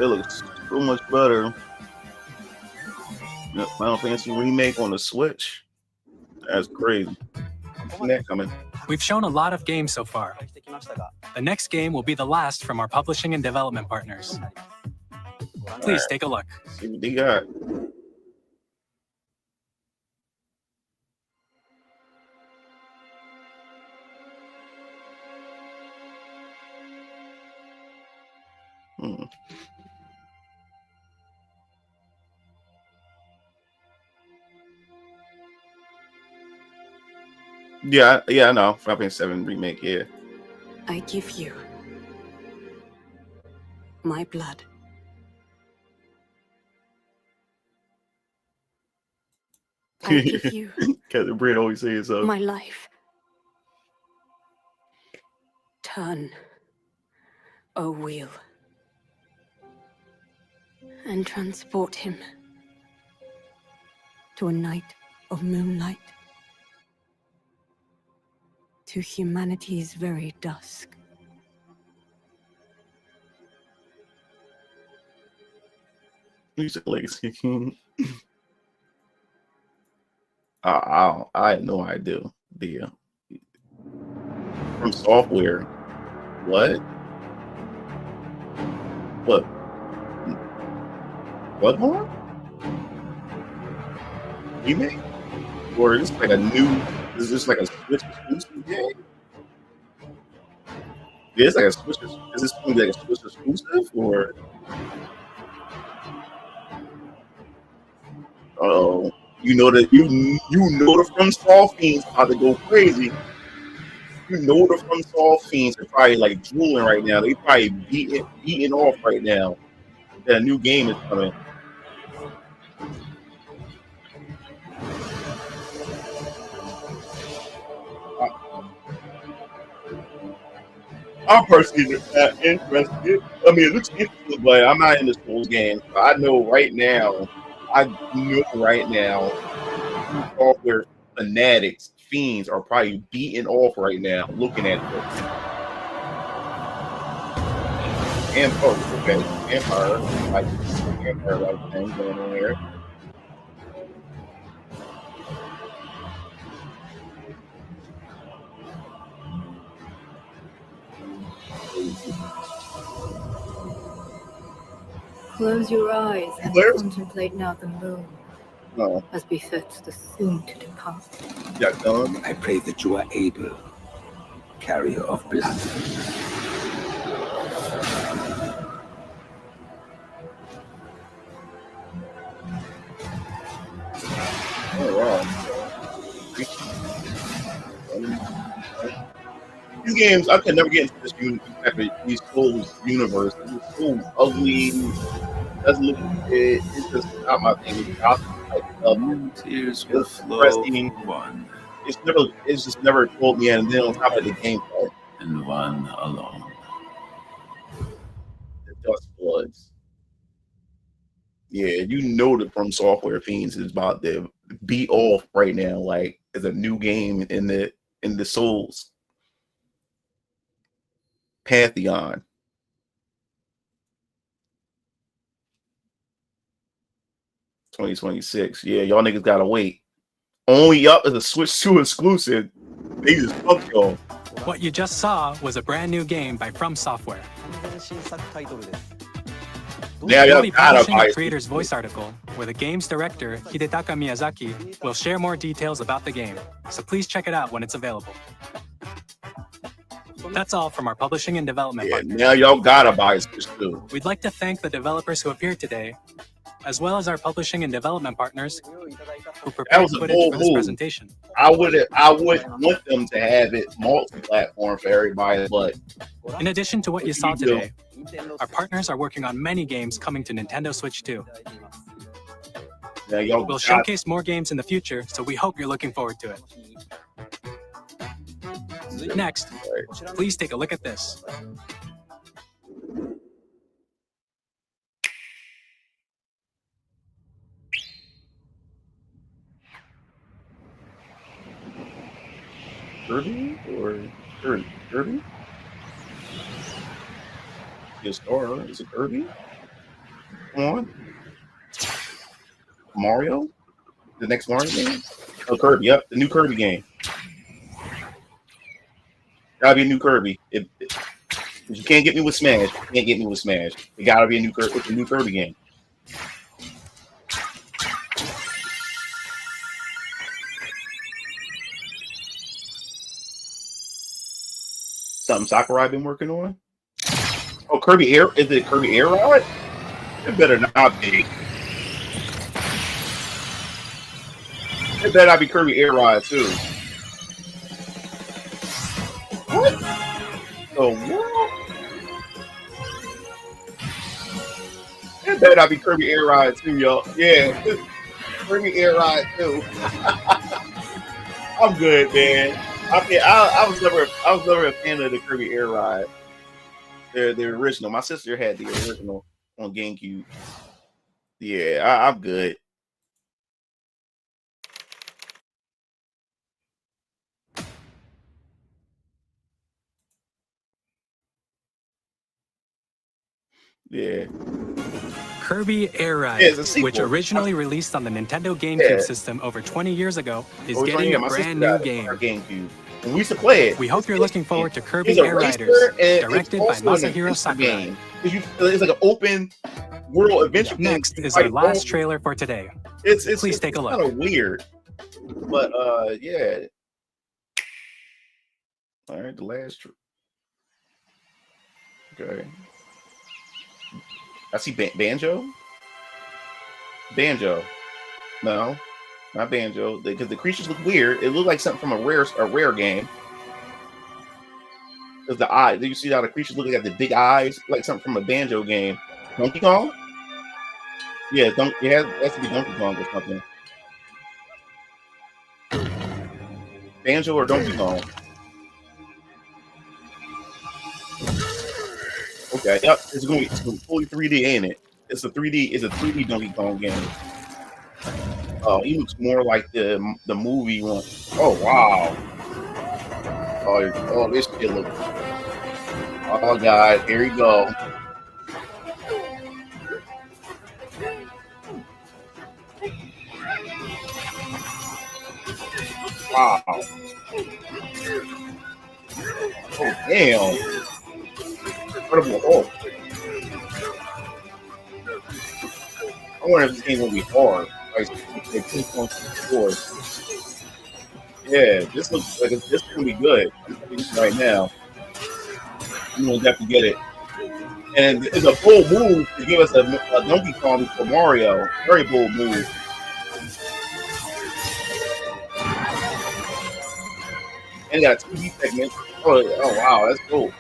A: It looks so much better. Final Fantasy remake on the Switch. That's crazy. What's next coming?
L: We've shown a lot of games so far. The next game will be the last from our publishing and development partners. Please take a look.
A: See what they got. Yeah, I know. Final Fantasy 7 remake. Yeah.
F: I give you my blood. I give you
A: Captain Britt always says so.
F: my life. Turn, O wheel, and transport him to a night of moonlight, to humanity's very dusk.
A: Music Legacy King. I had no idea. From Software. What? Bloodborne? Remake? Or is this like a new? Is this like a Switch exclusive game? Yeah, it's like a Switch. Is this going to be like a Switch exclusive or? Oh, you know that you know the FromSoft fiends about to go crazy. You know the FromSoft fiends are probably like drooling right now. They probably beating off right now. That new game is coming. I'm personally not interested. I mean, it looks interesting, but I'm not in the Souls game. I know right now, software fanatics, fiends are probably beating off right now, looking at it. And okay, Empire, like thing going on there.
F: Close your eyes and contemplate now the moon, as befits the soon to depart.
A: Yeah,
M: I pray that you are able, carrier of blood.
A: Oh wow. These games, I could never get into these Souls universe. It's so ugly. Doesn't look. It's just not my thing. Tears will flow. It's just never pulled me in. And then on top of the gameplay,
M: And one alone.
A: the Dust Bloods. Yeah, you know the From Software fiends is about to beat off right now. Like it's a new game in the Souls pantheon. $2026. Yeah, y'all niggas gotta wait. Only up is a Switch 2 exclusive. They just fuck y'all.
L: What you just saw was a brand new game by From Software.
A: Now
L: We'll
A: y'all
L: be
A: gotta
L: publishing
A: buy
L: a
A: it.
L: creator's voice article where the game's director, Hidetaka Miyazaki, will share more details about the game, so please check it out when it's available. That's all from our publishing and development partners.
A: Now y'all gotta buy Switch 2.
L: We'd like to thank the developers who appeared today, as well as our publishing and development partners who
A: That
L: prepared
A: was a
L: footage
A: bold
L: for this
A: move.
L: presentation.
A: I would want them to have it multi-platform for everybody, but
L: In addition to what you saw today, our partners are working on many games coming to Nintendo Switch 2.
A: now y'all
L: We'll
A: got-
L: showcase more games in the future, so we hope you're looking forward to it. Next, please take a look at this.
A: Kirby or Kirby? Yes, or is it Kirby? Come on, Mario, the next Mario game. Oh, Kirby. Yep, the new Kirby game. Gotta be a new Kirby. You can't get me with Smash. You can't get me with Smash. It gotta be a new Kirby. It's a new Kirby game. Something Sakurai been working on? Oh, Kirby Air. Is it Kirby Air Ride? It better not be. It better not be Kirby Air Ride too. Oh, what? It better not be Kirby Air Ride too, y'all. Yeah, Kirby Air Ride too. I'm good, man. I was never a fan of the Kirby Air Ride. The original. My sister had the original on GameCube. Yeah, I'm good. Yeah.
L: Kirby Air Ride, which originally released on the Nintendo GameCube system over 20 years ago, is getting a brand new game.
A: GameCube. And we used to play it.
L: We hope you're looking forward to Kirby Air Riders, directed by Masahiro Sakurai.
A: It's like an open world adventure game.
L: Next is our last trailer for today. Please take a look.
A: It's kind of weird, but yeah. All right, the last. Okay. I see Banjo. Banjo. No, not Banjo. Because the creatures look weird. It looked like something from a rare game. Because the eye, do you see how the creatures look like the big eyes, like something from a Banjo game? Donkey Kong? Yeah, it has to be Donkey Kong or something. Banjo or Donkey Kong? Okay, yep, it's going to be fully 3D, ain't it? It's a 3D Donkey Kong game. Oh, he looks more like the movie one. Oh wow. Oh, this kid looks. Oh God, here we go. Wow. Oh damn. Incredible Hulk. I wonder if this game will be hard. Like 2.64. Yeah, this looks like this can be good. I'm telling you right now. You will have to get it. And it's a bold move to give us a Donkey Kong for Mario. Very bold move. And got a 2D segment. Oh wow, that's cool.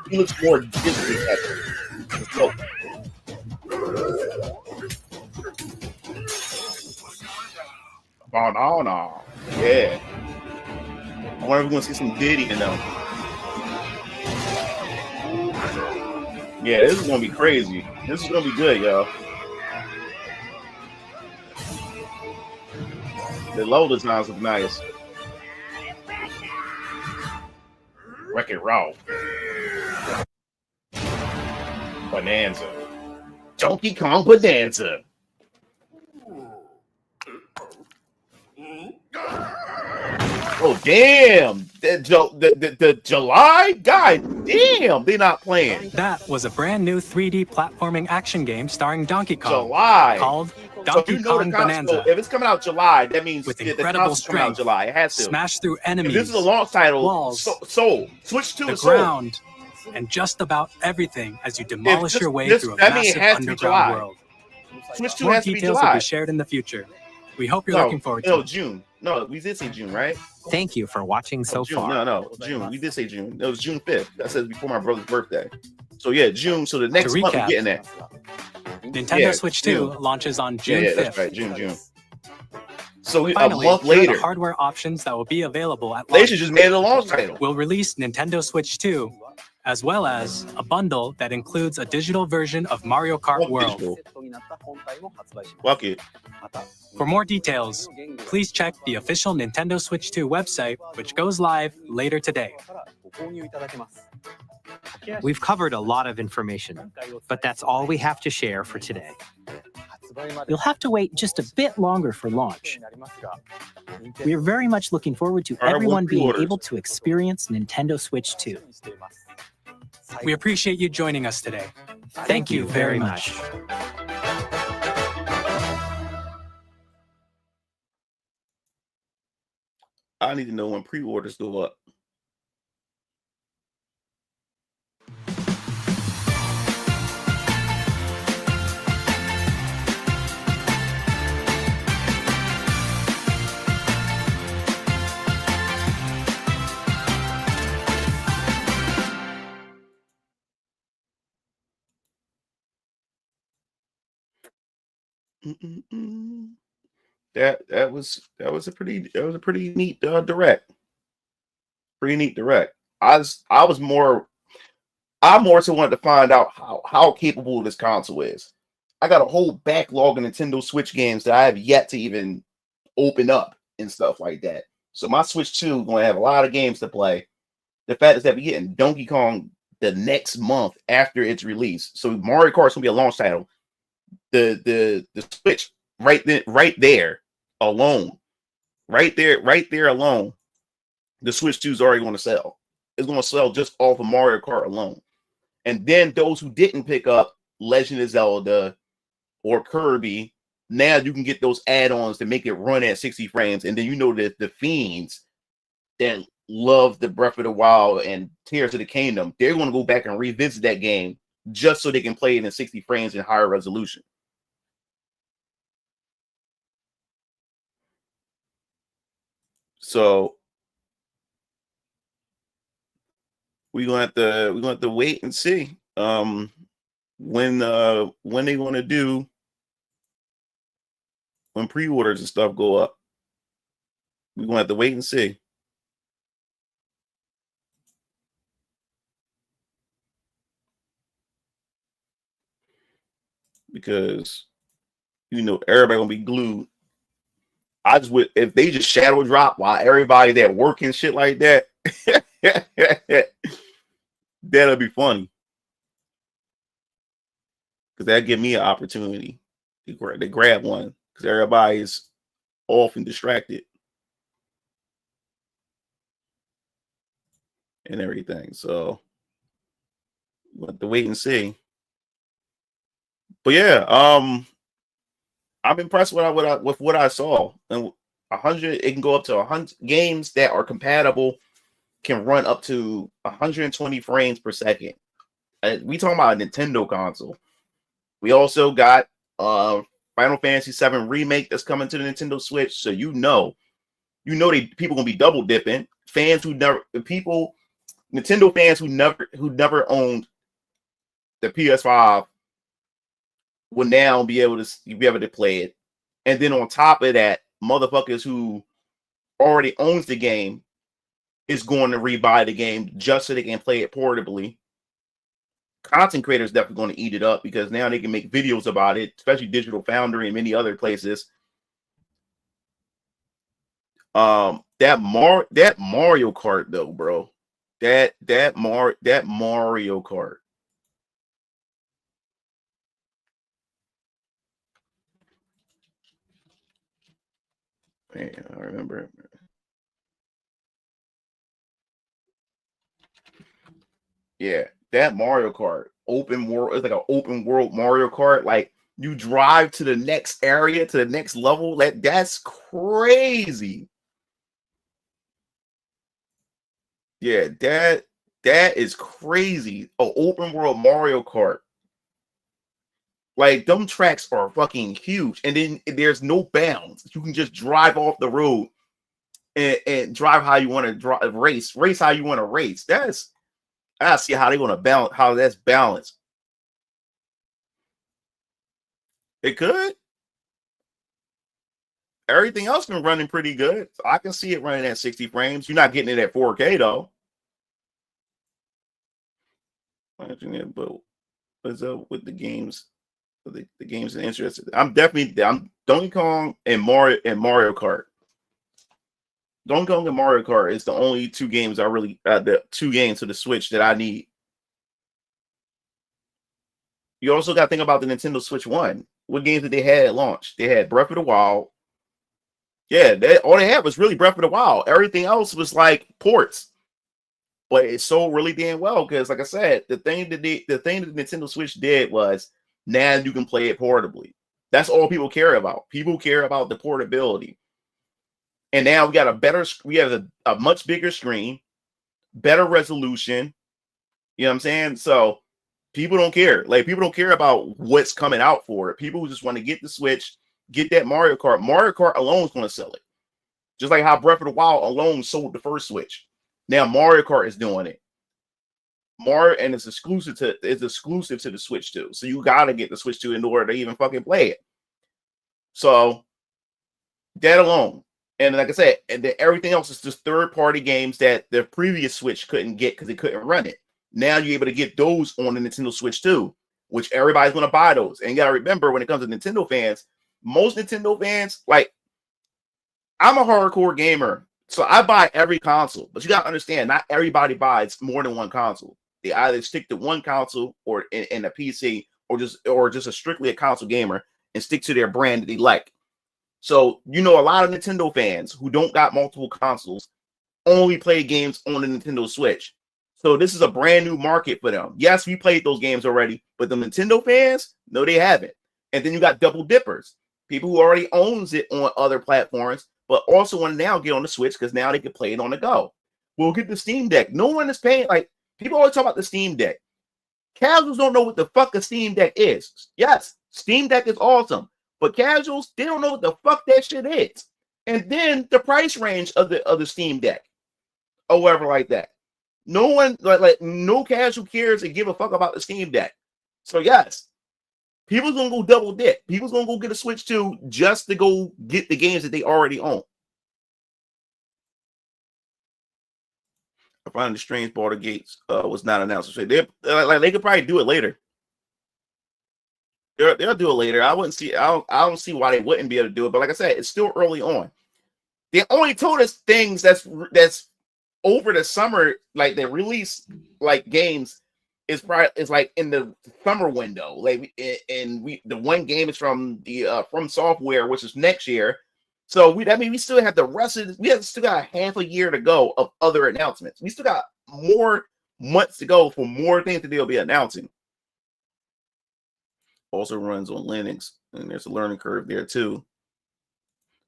A: He looks more Disney at Banana. Yeah. I wonder if we're gonna see some Diddy in them. Yeah, this is gonna be crazy. This is gonna be good, y'all. The low designs look nice. Wreck-It Ralph. Bonanza. Donkey Kong Bonanza. Oh damn! The July? God damn! They're not playing.
L: That was a brand new 3D platforming action game starring Donkey Kong.
A: July.
L: Called Donkey Kong Bonanza.
A: If it's coming out July, that means
L: with
A: the
L: incredible
A: coming out July. It has to
L: smash through enemies.
A: If this is a launch title.
L: Walls,
A: Soul. Switch to
L: the
A: Soul.
L: ground, and just about everything as you demolish your way through a massive underground world.
A: Switch 2
L: More
A: has to be
L: details
A: July.
L: will be shared in the future. We hope you're looking forward to it.
A: No, June. No, we did say June, right?
I: Thank you for watching so
A: June.
I: far.
A: No, June. We did say June. It was June 5th. That says before my brother's birthday. So yeah, June. So the next month we're getting that.
L: Nintendo Switch 2 launches on June 5th.
A: That's right, June. So
L: Finally,
A: a month
L: here are
A: later,
L: the hardware options that will be available at
A: they
L: launch.
A: should just made it a launch title.
L: We'll release Nintendo Switch 2, as well as a bundle that includes a digital version of Mario Kart World.
A: Fuck it.
L: For more details, please check the official Nintendo Switch 2 website, which goes live later today.
I: We've covered a lot of information, but that's all we have to share for today.
B: You'll have to wait just a bit longer for launch. We are very much looking forward to everyone being able to experience Nintendo Switch 2.
L: We appreciate you joining us today.
B: Thank you very much.
A: I need to know when pre-orders go up. That was a pretty neat direct. Pretty neat direct. I more so wanted to find out how capable this console is. I got a whole backlog of Nintendo Switch games that I have yet to even open up and stuff like that. So my Switch 2 going to have a lot of games to play. The fact is that we're getting Donkey Kong the next month after its release. So Mario Kart's gonna be a launch title. The Switch right there alone. Right there alone. The Switch 2 is already going to sell. It's going to sell just off of Mario Kart alone. And then those who didn't pick up Legend of Zelda or Kirby, now you can get those add-ons to make it run at 60 frames. And then you know that the fiends that love the Breath of the Wild and Tears of the Kingdom, they're going to go back and revisit that game just so they can play it in 60 frames in higher resolution. So we're gonna have to wait and see when they're gonna do when pre-orders and stuff go up. We're gonna have to wait and see. Because everybody gonna be glued. I just would if they just shadow drop while everybody that working shit like that, that'll be funny. Because that'll give me an opportunity to grab one. Because everybody's off and distracted. And everything. So we'll have to wait and see. But yeah, I'm impressed with what I saw. And 100, it can go up to 100 games that are compatible, can run up to 120 frames per second. We talking about a Nintendo console. We also got Final Fantasy VII Remake that's coming to the Nintendo Switch. So people gonna be double dipping. Nintendo fans who never owned the PS5 will now be able to play it. And then on top of that, motherfuckers who already owns the game is going to rebuy the game just so they can play it portably. Content creators definitely going to eat it up because now they can make videos about it, especially Digital Foundry and many other places. That Mario Kart though, bro. That Mario Kart. Man, I remember. Yeah, that Mario Kart open world. It's like an open world Mario Kart. Like you drive to the next area, to the next level. That's crazy. Yeah, that is crazy. Oh, open world Mario Kart. Like them tracks are fucking huge, and then there's no bounds. You can just drive off the road and drive how you want to drive, race how you want to race. I see how they're gonna balance, how that's balanced. It could. Everything else been running pretty good. So I can see it running at 60 frames. You're not getting it at 4K though. But what's up with the games? The games are interested. I'm Donkey Kong and Mario Kart. Donkey Kong and Mario Kart is the only two games the two games for the Switch that I need. You also got to think about the Nintendo Switch 1. What games did they have at launch? They had Breath of the Wild. Yeah, all they had was really Breath of the Wild. Everything else was like ports. But it sold really damn well because, like I said, the thing that the Nintendo Switch did was now you can play it portably. That's all people care about. People care about the portability. And now we have a much bigger screen, better resolution. You know what I'm saying? So people don't care. Like people don't care about what's coming out for it. People just want to get the Switch, get that Mario Kart. Mario Kart alone is going to sell it. Just like how Breath of the Wild alone sold the first Switch. Now Mario Kart is doing it. And it's exclusive to the Switch 2. So you gotta get the Switch 2 in order to even fucking play it. So that alone. And like I said, and then everything else is just third-party games that the previous Switch couldn't get because it couldn't run it. Now you're able to get those on the Nintendo Switch too, which everybody's going to buy those. And you got to remember, when it comes to Nintendo fans, most Nintendo fans, like, I'm a hardcore gamer, so I buy every console. But you got to understand, not everybody buys more than one console. They either stick to one console or in a PC, or just a strictly a console gamer and stick to their brand that they like. So, a lot of Nintendo fans who don't got multiple consoles only play games on the Nintendo Switch. So this is a brand new market for them. Yes, we played those games already, but the Nintendo fans, no, they haven't. And then you got double dippers, people who already owns it on other platforms, but also want to now get on the Switch because now they can play it on the go. We'll get the Steam Deck. No one is paying. Like, people always talk about the Steam Deck. Casuals don't know what the fuck a Steam Deck is. Yes, Steam Deck is awesome. But casuals, they don't know what the fuck that shit is. And then the price range of the Steam Deck, or whatever like that. No one, like no casual cares and give a fuck about the Steam Deck. So yes, people's gonna go double dip. People's gonna go get a Switch 2 just to go get the games that they already own. I find the strange Border Gates was not announced. They could probably do it later. They'll do it later. I don't see why they wouldn't be able to do it. But like I said, it's still early on. They only told us things that's over the summer, like they release like games is like in the summer window. Like the one game is from the From Software, which is next year. So we still have the rest of this, we have still got half a year to go of other announcements. We still got more months to go for more things that they'll be announcing. Also runs on Linux, and there's a learning curve there too.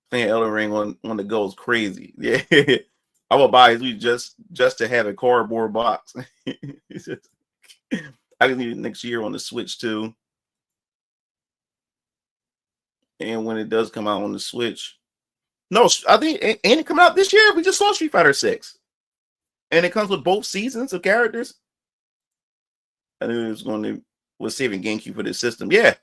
A: Playing Elden Ring on the go is crazy. Yeah, I will buy it just to have a cardboard box. I can need it next year on the Switch too. And when it does come out on the Switch, no, I think ain't it coming out this year? We just saw Street Fighter 6, and it comes with both seasons of characters. I knew it was saving GameCube for this system. Yeah,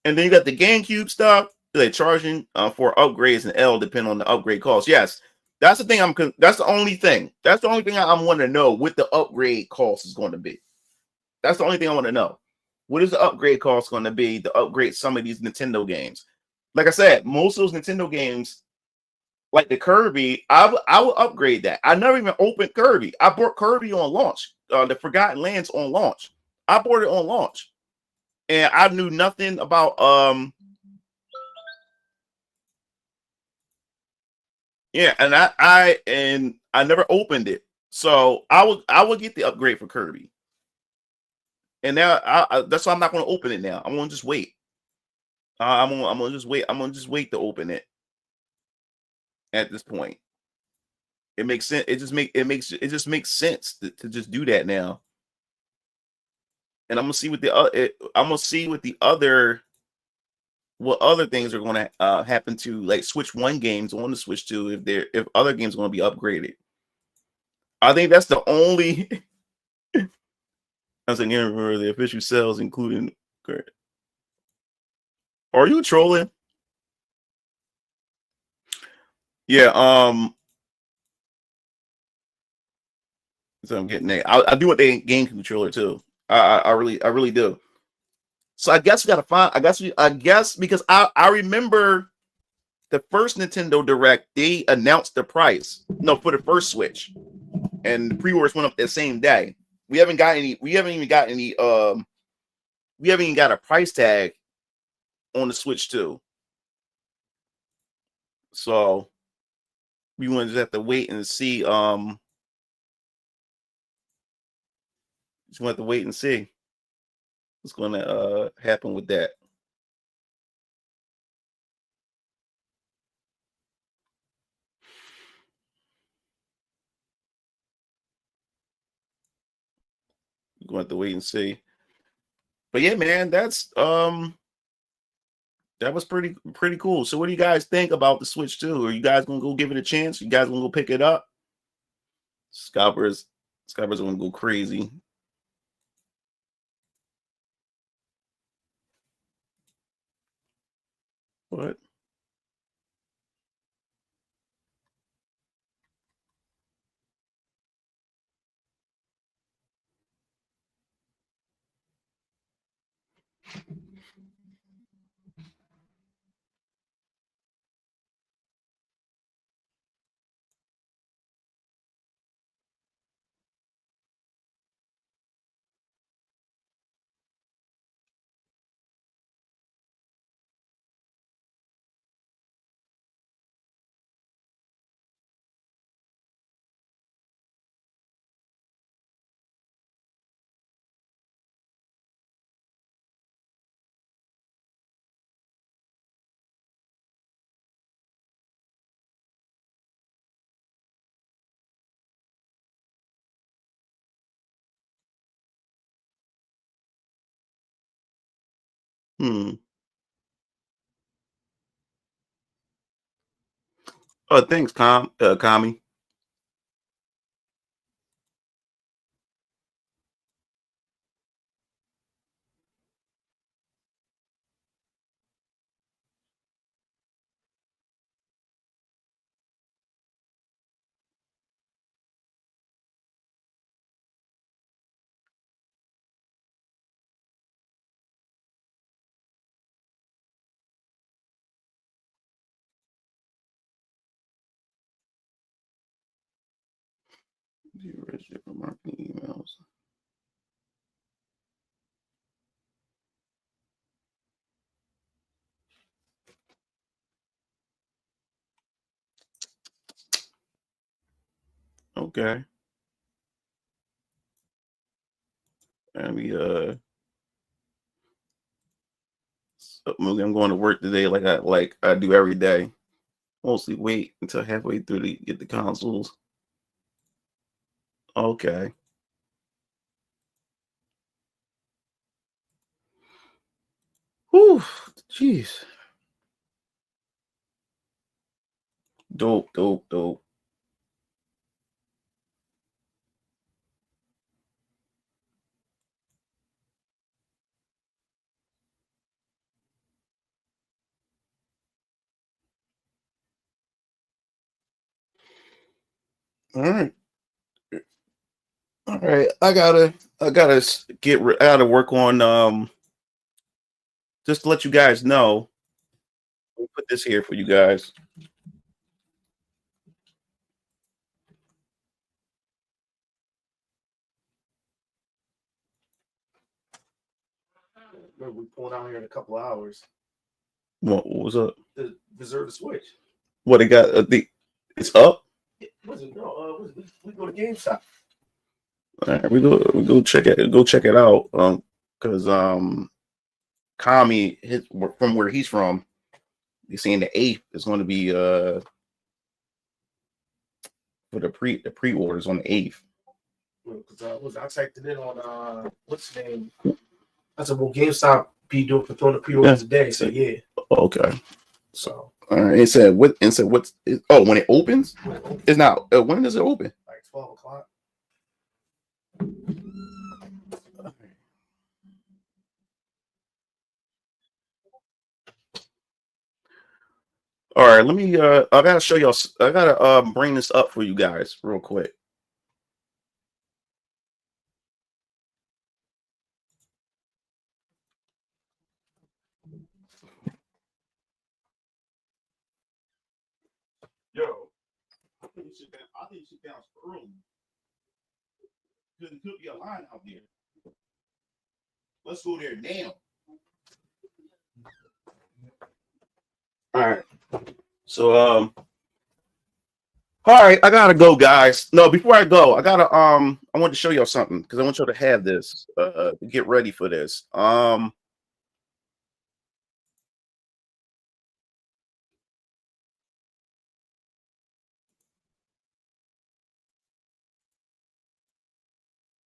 A: and then you got the GameCube stuff. They're charging for upgrades and L depending on the upgrade cost. Yes, that's the thing. That's the only thing. That's the only thing I want to know what the upgrade cost is going to be. That's the only thing I want to know. What is the upgrade cost going to be to upgrade some of these Nintendo games? Like I said, most of those Nintendo games, like the Kirby, I will upgrade that. I never even opened Kirby. I bought Kirby on launch. The Forgotten Lands on launch. I bought it on launch, and I knew nothing about yeah, and I never opened it, so I would get the upgrade for Kirby. And now that's why I'm not going to open it now. I'm going to just wait. I'm going to just wait. I'm going to just wait to open it. At this point, it makes sense. It just makes sense to just do that now. And I'm gonna see what other things are going to happen to like Switch 1 games on the Switch 2 if other games are going to be upgraded. I think that's the only. I was like, remember the official sales, including. Are you trolling? Yeah. So I'm getting that. I do want the game controller too. I really do. So I guess we gotta find. I guess because I remember the first Nintendo Direct, they announced the price. No, for the first Switch, and the pre-orders went up that same day. We haven't even got a price tag on the Switch 2. So we want to just have to wait and see. Just want to have to wait and see what's going to happen with that. We're going to have to wait and see. But yeah, man, that was pretty cool. So what do you guys think about the Switch 2? Are you guys gonna go give it a chance? You guys gonna go pick it up? Scalpers gonna go crazy. What? Oh, thanks, Kami. The original marketing emails. Okay. And I'm going to work today like I do every day. Mostly wait until halfway through to get the consoles. Okay. Whew, jeez. Dope. All right. I gotta work on just to let you guys know. We'll put this here for you guys.
O: We pull down here in a couple of hours.
A: What was up?
O: To reserve the Switch.
A: What they got? It's up.
O: We go to GameStop.
A: All right, we go check it out. Because Kami from where he's from, he's saying the 8th is going to be for the pre-orders on the 8th.
O: Because I typed it in on what's the name? I said, well, GameStop be doing for throwing the pre-orders today. So yeah.
A: Okay. So it said what's when it opens? It's not when does it open?
O: Like 12 o'clock.
A: All right, let me I gotta show y'all. I gotta bring this up for you guys real quick. Yo, I think you should bounce early. Because it could be a line out there. Let's go there now. All right. So all right, I gotta go, guys. No, before I go, I want to show y'all something because I want y'all to have this. Get ready for this.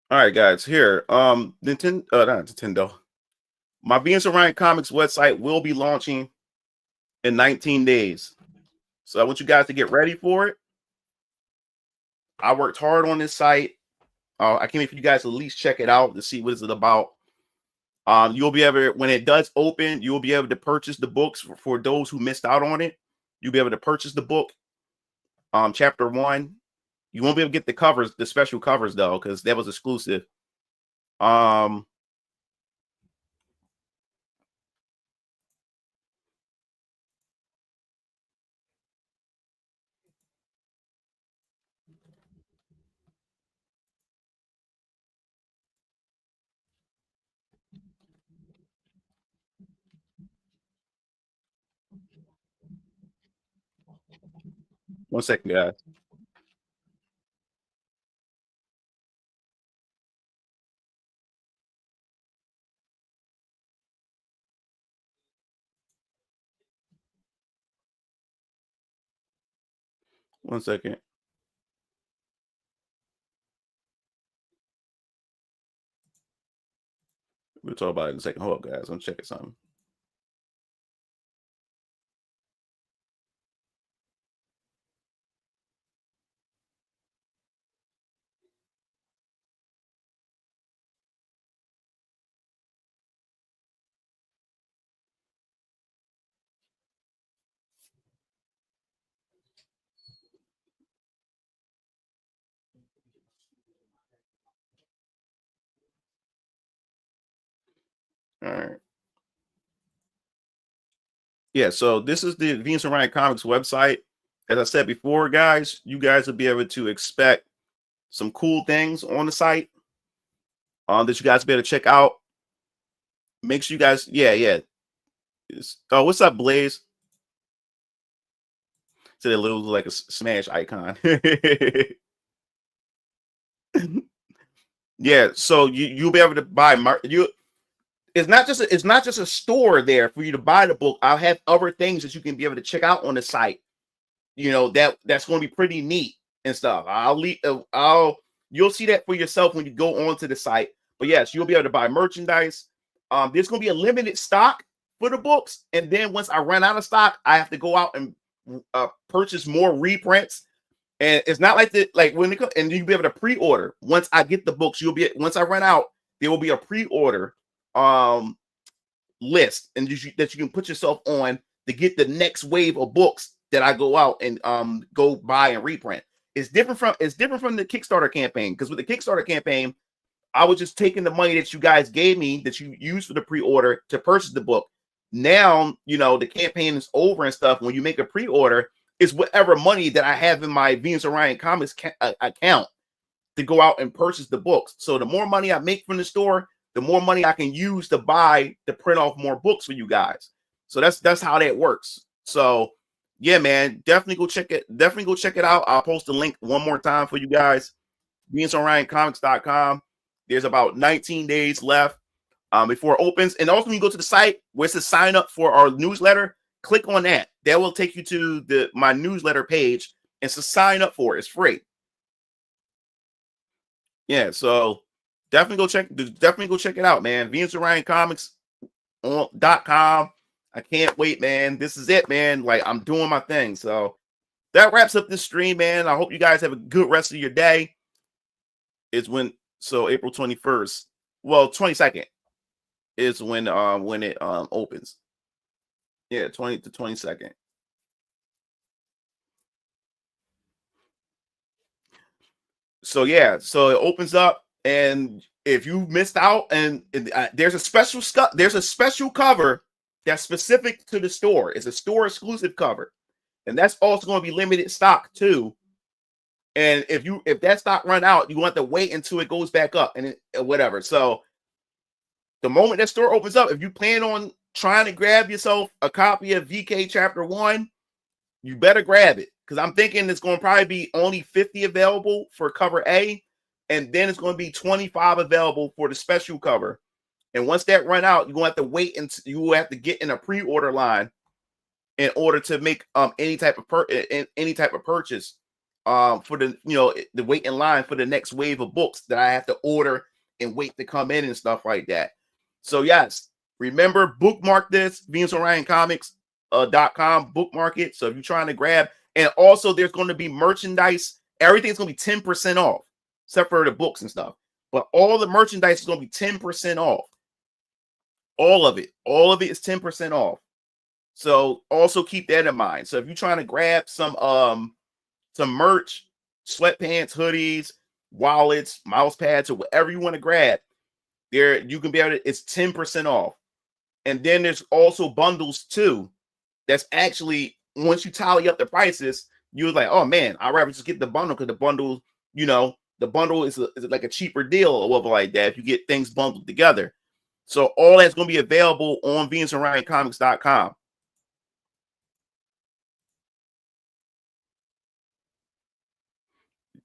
A: All right, guys. Here, not Nintendo. My Being Surrounded Comics website will be launching in 19 days. So I want you guys to get ready for it. I worked hard on this site. I can't wait for you guys to at least check it out to see what is it about. You'll be able, when it does open, you'll be able to purchase the books for those who missed out on it. You'll be able to purchase the book, chapter 1. You won't be able to get the covers, the special covers though, because that was exclusive. 1 second, guys. One second. We'll talk about it in a second. Hold up, guys. I'm checking something. All right. Yeah, so this is the Venus and Ryan Comics website. As I said before, guys, you guys will be able to expect some cool things on the site that you guys will be able to check out. Make sure you guys, yeah. Oh, what's up, Blaze? So they look like a Smash icon. Yeah, so you'll be able to buy it's not just a store there for you to buy the book. I'll have other things that you can be able to check out on the site. You know, that's going to be pretty neat and stuff. You'll see that for yourself when you go onto the site. But yes, you'll be able to buy merchandise. There's going to be a limited stock for the books, and then once I run out of stock, I have to go out and purchase more reprints. And it's not like when it comes, and you'll be able to pre-order. Once I get the books, once I run out, there will be a pre-order list, and that you can put yourself on to get the next wave of books that I go out and go buy and reprint. It's different from the Kickstarter campaign, because with the Kickstarter campaign, I was just taking the money that you guys gave me that you used for the pre-order to purchase the book. Now, you know, the campaign is over and stuff. When you make a pre-order, it's whatever money that I have in my Venus Orion Comics account to go out and purchase the books. So the more money I make from the store, the more money I can use to print off more books for you guys. So that's how that works. So yeah, man, definitely go check it out. I'll post the link one more time for you guys. VenusOrionComics.com. There's about 19 days left before it opens. And also when you go to the site where it says sign up for our newsletter, click on that. That will take you to my newsletter page, and so sign up for it. It's free. Yeah, so definitely go check it out, man. VenusOrionComics.com. I can't wait, man. This is it, man. Like, I'm doing my thing. So that wraps up this stream, man. I hope you guys have a good rest of your day. April 21st. Well, 22nd is when it opens. Yeah, 20 to 22nd. So yeah, so it opens up, and if you missed out, and there's a special cover that's specific to the store. It's a store exclusive cover, and that's also going to be limited stock too. And if that stock run out, you want to wait until it goes back up and whatever. So the moment that store opens up, if you plan on trying to grab yourself a copy of VK Chapter 1, you better grab it, because I'm thinking it's going to probably be only 50 available for cover A, and then it's going to be 25 available for the special cover. And once that run out, you're going to have to wait until you will have to get in a pre-order line in order to make any type of purchase for the wait in line for the next wave of books that I have to order and wait to come in and stuff like that. So yes, remember, bookmark this, VenusOrionComics.com, bookmark it. So if you're trying to grab, and also there's going to be merchandise, everything's going to be 10% off, except for the books and stuff. But all the merchandise is going to be 10% off. All of it is 10% off. So also keep that in mind. So if you're trying to grab some merch, sweatpants, hoodies, wallets, mouse pads, or whatever you want to grab, there you can be able to, it's 10% off. And then there's also bundles too. That's actually, once you tally up the prices, you're like, oh man, I'd rather just get the bundle, because the bundle, the bundle is like a cheaper deal or whatever like that if you get things bundled together. So all that's going to be available on VenusOrionComics.com.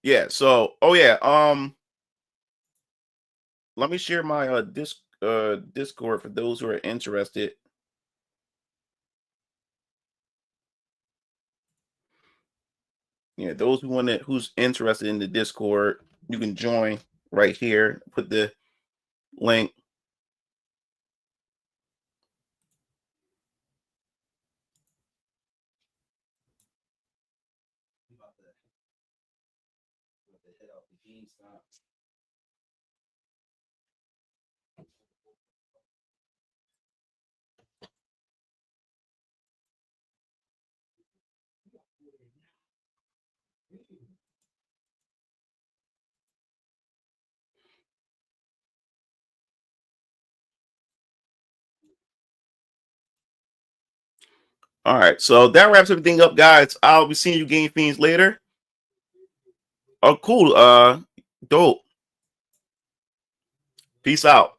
A: Yeah. So, oh yeah. Let me share my Discord for those who are interested. Yeah, those who's interested in the Discord, you can join right here. Put the link. All right, so that wraps everything up, guys. I'll be seeing you Game Fiends later. Oh, cool. Dope. Peace out.